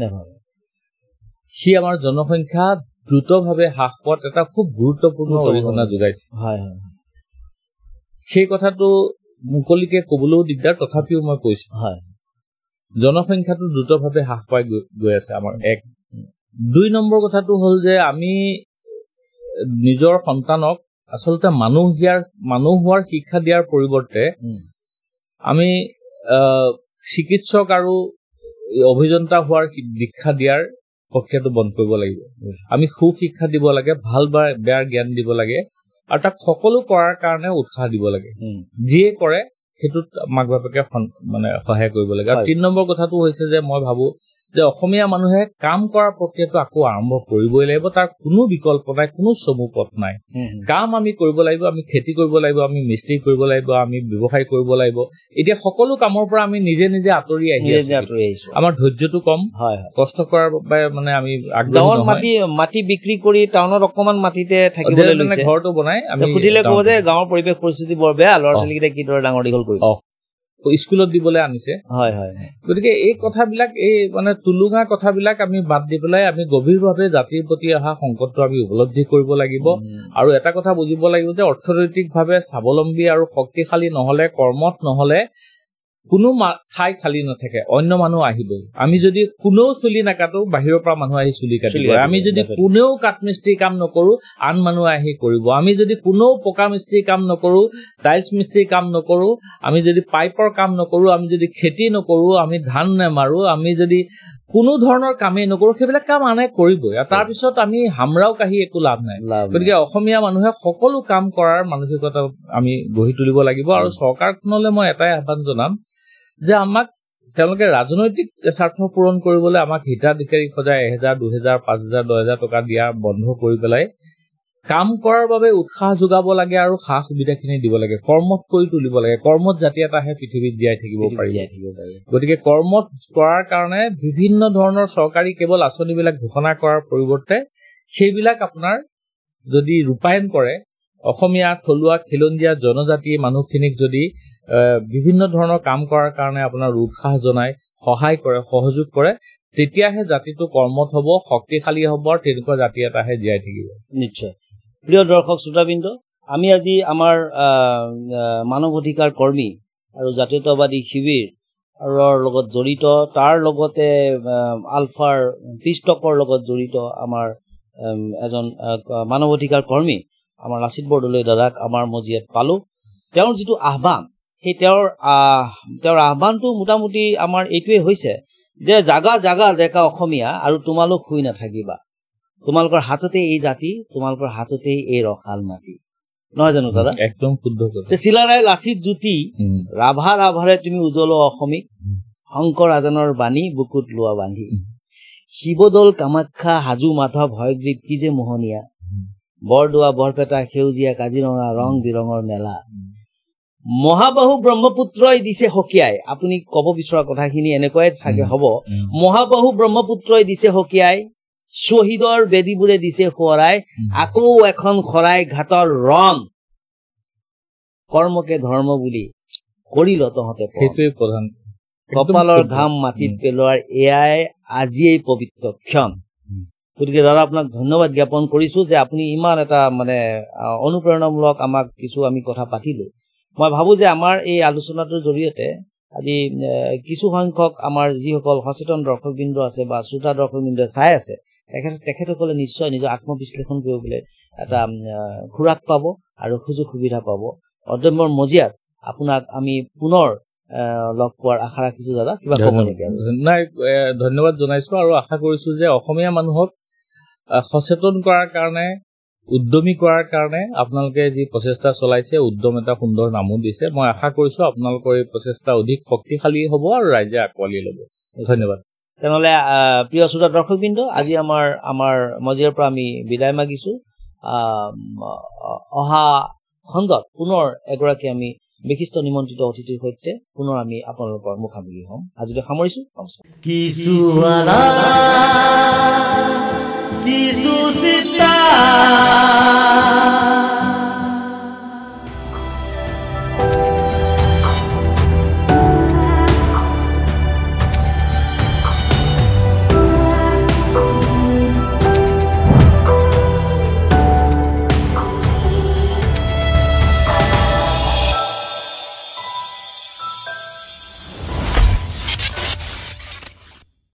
সি আমাৰ জনসংখ্যা দ্ৰুতভাৱে হ্ৰাস পোৱাত এটা খুব গুৰুত্বপূৰ্ণ অৰিহণা যোগাইছে। সেই কথাটো মুকলিকে কবলৈও দিগদাৰ, তথাপিও মই কৈছো জনসংখ্যাটো দ্ৰুতভাৱে হ্ৰাস পাই গৈ আছে আমাৰ 1। 2 নম্বৰ কথাটো হ'ল যে আমি নিজৰ সন্তানক আচলতে মানুহ হোৱাৰ শিক্ষা দিয়াৰ পৰিৱৰ্তে আমি চিকিৎসক আৰু অভিযন্তা হোৱাৰ দীক্ষা দিয়াৰ প্ৰক্ৰিয়াটো বন্ধ কৰিব লাগিব। আমি সুশিক্ষা দিব লাগে, ভাল বা বেয়াৰ জ্ঞান দিব লাগে, আৰু তাক সকলো কৰাৰ কাৰণে উৎসাহ দিব লাগে। যিয়ে কৰে সেইটোত মাক বাপেকে মানে সহায় কৰিব লাগে। আৰু 3 নম্বৰ কথাটো হৈছে যে মই ভাবো যে অসমীয়া মানুহে কাম কৰাৰ প্ৰক্ৰিয়াটো আকৌ আৰম্ভ কৰিবই লাগিব। তাৰ কোনো বিকল্প নাই, কোনো চমু পথ নাই। কাম আমি কৰিব লাগিব, আমি খেতি কৰিব লাগিব, আমি মিস্ত্ৰী কৰিব লাগিব, আমি ব্যৱসায় কৰিব লাগিব। এতিয়া সকলো কামৰ পৰা আমি নিজে নিজে আঁতৰি আহিছো। আমাৰ ধৈৰ্যটো কম, কষ্ট কৰাৰ বাবে মানে আমি মাটি বিক্ৰী কৰি টাউনত অকমান মাটিতে থাকিবলৈ লৈছে, ঘৰটো বনাই আমি সুধিলে কব যে গাঁৱৰ পৰিৱেশ পৰিস্থিতি বৰ বেয়া, ল'ৰা ছোৱালীকেইটা কিদৰে ডাঙৰ দীঘল কৰিব, স্কুলত দিবলৈ আনিছে। গতিকে এই কথাবিলাক, এই মানে তুলুঙা কথাবিলাক আমি বাদ দি পেলাই আমি গভীৰভাৱে জাতিৰ প্ৰতি অহা সংকটটো আমি উপলব্ধি কৰিব লাগিব। আৰু এটা কথা বুজিব লাগিব যে অৰ্থনৈতিকভাৱে স্বাৱলম্বী আৰু শক্তিশালী নহলে, কৰ্মত নহলে কোনো ঠাই খালী নাথাকে, অন্য মানুহ আহিবই। আমি যদি কোনেও চুলি নাকাটো, বাহিৰৰ পৰা মানুহ আহি চুলি কাটিব। আমি যদি কোনেও কাঠমিস্ত্ৰী কাম নকৰো, আন মানুহ আহি কৰিব। আমি যদি কোনেও পকা মিস্ত্ৰী কাম নকৰো, টাইলছ মিস্ত্ৰী কাম নকৰো, আমি যদি পাইপৰ কাম নকৰো, আমি যদি খেতি নকৰো, আমি ধান নেমাৰো, আমি যদি কোনো ধৰণৰ কামেই নকৰো, সেইবিলাক কাম আনে কৰিবই। আৰু তাৰপিছত আমি হামৰাও কাঢ়ি একো লাভ নাই। গতিকে অসমীয়া মানুহে সকলো কাম কৰাৰ মানসিকতা আমি গঢ়ি তুলিব লাগিব। আৰু চৰকাৰখনলৈ মই এটাই আহ্বান জনাম যে আমাক তেওঁলোকে ৰাজনৈতিক স্বাৰ্থ পূৰণ কৰিবলৈ আমাক হিতাধিকাৰী সজাই 1000, 2000, 5000, 10000 টকা দিয়া বন্ধ কৰি পেলাই কাম কৰাৰ বাবে উৎসাহ যোগাব লাগে আৰু সা সুবিধাখিনি দিব লাগে, কৰ্মত কৰি তুলিব লাগে। কৰ্মত জাতি এটাহে পৃথিৱীত জীয়াই থাকিব পাৰিব। গতিকে কৰ্মত কৰাৰ কাৰণে বিভিন্ন ধৰণৰ চৰকাৰী কেৱল আঁচনিবিলাক ঘোষণা কৰাৰ পৰিৱৰ্তে সেইবিলাক আপোনাৰ যদি ৰূপায়ণ কৰে, অসমীয়া থলুৱা খিলঞ্জীয়া জনজাতি মানুহখিনিক যদি বিভিন্ন ধৰণৰ কাম কৰাৰ কাৰণে আপোনাৰ উৎসাহ জনায়, সহায় কৰে, সহযোগ কৰে, তেতিয়াহে জাতিটো কৰ্মত হ'ব, শক্তিশালী হ'ব, আৰু তেনেকুৱা জাতি এটাহে জীয়াই থাকিব। নিশ্চয়। প্ৰিয় দৰ্শক শ্ৰোতাবৃন্দ, আমি আজি আমাৰ মানৱ অধিকাৰ কৰ্মী আৰু জাতীয়তাবাদী শিবিৰৰ লগত জড়িত, তাৰ লগতে আলফাৰ পিষ্টকৰ লগত জড়িত আমাৰ এজন মানৱ অধিকাৰ কৰ্মী আমাৰ লাচিত বৰদলৈ দাদাক আমাৰ মজিয়াত পালো। তেওঁৰ যিটো আহ্বান, সেই তেওঁৰ আহ্বানটো মোটামুটি আমাৰ এইটোৱে হৈছে যে জাগা জাগা ডেকা অসমীয়া আৰু তোমালোক শুই নাথাকিবা, তোমালোকৰ হাততে এই জাতি, তোমালোকৰ হাততে এই ৰসাল মাটি, নহয় জানো দাদা? একদম শুদ্ধ কথা। চিলাৰাই লাচিত জ্যোতি, ৰাভা ৰাভাৰে তুমি উজ্বলো অসমীক, শংকৰ আজানৰ বাণী বুকুত লোৱা বান্ধি, শিৱদৌল কামাখ্যা হাজো মাধৱ হয়গ্ৰীৱ কি যে মোহনীয়া, বৰদোৱা বৰপেটা সেউজীয়া কাজিৰঙা ৰং বিৰঙৰ মেলা, মহাবাহু ব্ৰহ্মপুত্ৰই দিছে সকিয়াই, আপুনি কব বিচৰা কথাখিনি এনেকুৱাই চাগে হব, মহাবাহু ব্ৰহ্মপুত্ৰই দিছে সকিয়াই, শ্বহীদৰ বেদীবোৰে দিছে সোঁৱৰাই, আকৌ এখন শৰাই ঘাটৰ ৰং, কৰ্মকে ধৰ্ম বুলি কৰিল তহঁতে, সেইটোৱে প্ৰধান। কপালৰ ঘাম মাটিত পেলোৱাৰ এয়াই আজিয়েই পবিত্ৰ ক্ষণ। গতিকে দাদা আপোনাক ধন্যবাদ জ্ঞাপন কৰিছো যে আপুনি ইমান এটা মানে অনুপ্ৰেৰণামূলক আমাক কিছু আমি কথা পাতিলো। মই ভাবো যে আমাৰ এই আলোচনাটোৰ জৰিয়তে আজি কিছু সংখ্যক আমাৰ যিসকল সচেতন দৰ্শকবৃন্দ আছে বা শ্ৰোতা দৰ্শকবৃন্দ চাই আছে, তেখেতসকলে নিশ্চয় নিজৰ আত্মবিশ্লেষণ কৰিবলৈ এটা খোৰাক পাব আৰু সুযোগ সুবিধা পাব। অদম্যৰ মজিয়াত আপোনাক আমি পুনৰ লগ পোৱাৰ আশা ৰাখিছো। দাদা কিবা ক'ব নেকি? নাই, ধন্যবাদ জনাইছো আৰু আশা কৰিছো যে অসমীয়া মানুহক সচেতন কৰাৰ কাৰণে, উদ্যমী কৰাৰ কাৰণে আপোনালোকে যি প্ৰচেষ্টা চলাইছে, উদ্যম এটা সুন্দৰ নামো দিছে। মই আশা কৰিছো আপোনালোকৰ এই প্ৰচেষ্টা অধিক শক্তিশালী হ'ব আৰু ৰাইজে আঁকোৱালি ল'ব। ধন্যবাদ। তেনেহ'লে প্ৰিয় শ্ৰোতা দৰ্শকবৃন্দ, আজি আমাৰ মজিয়াৰ পৰা আমি বিদায় মাগিছো। অহা খণ্ডত পুনৰ এগৰাকী আমি বিশিষ্ট নিমন্ত্ৰিত অতিথিৰ সৈতে পুনৰ আমি আপোনালোকৰ মুখামুখি হ'ম। আজিলৈ সামৰিছো, নমস্কাৰ।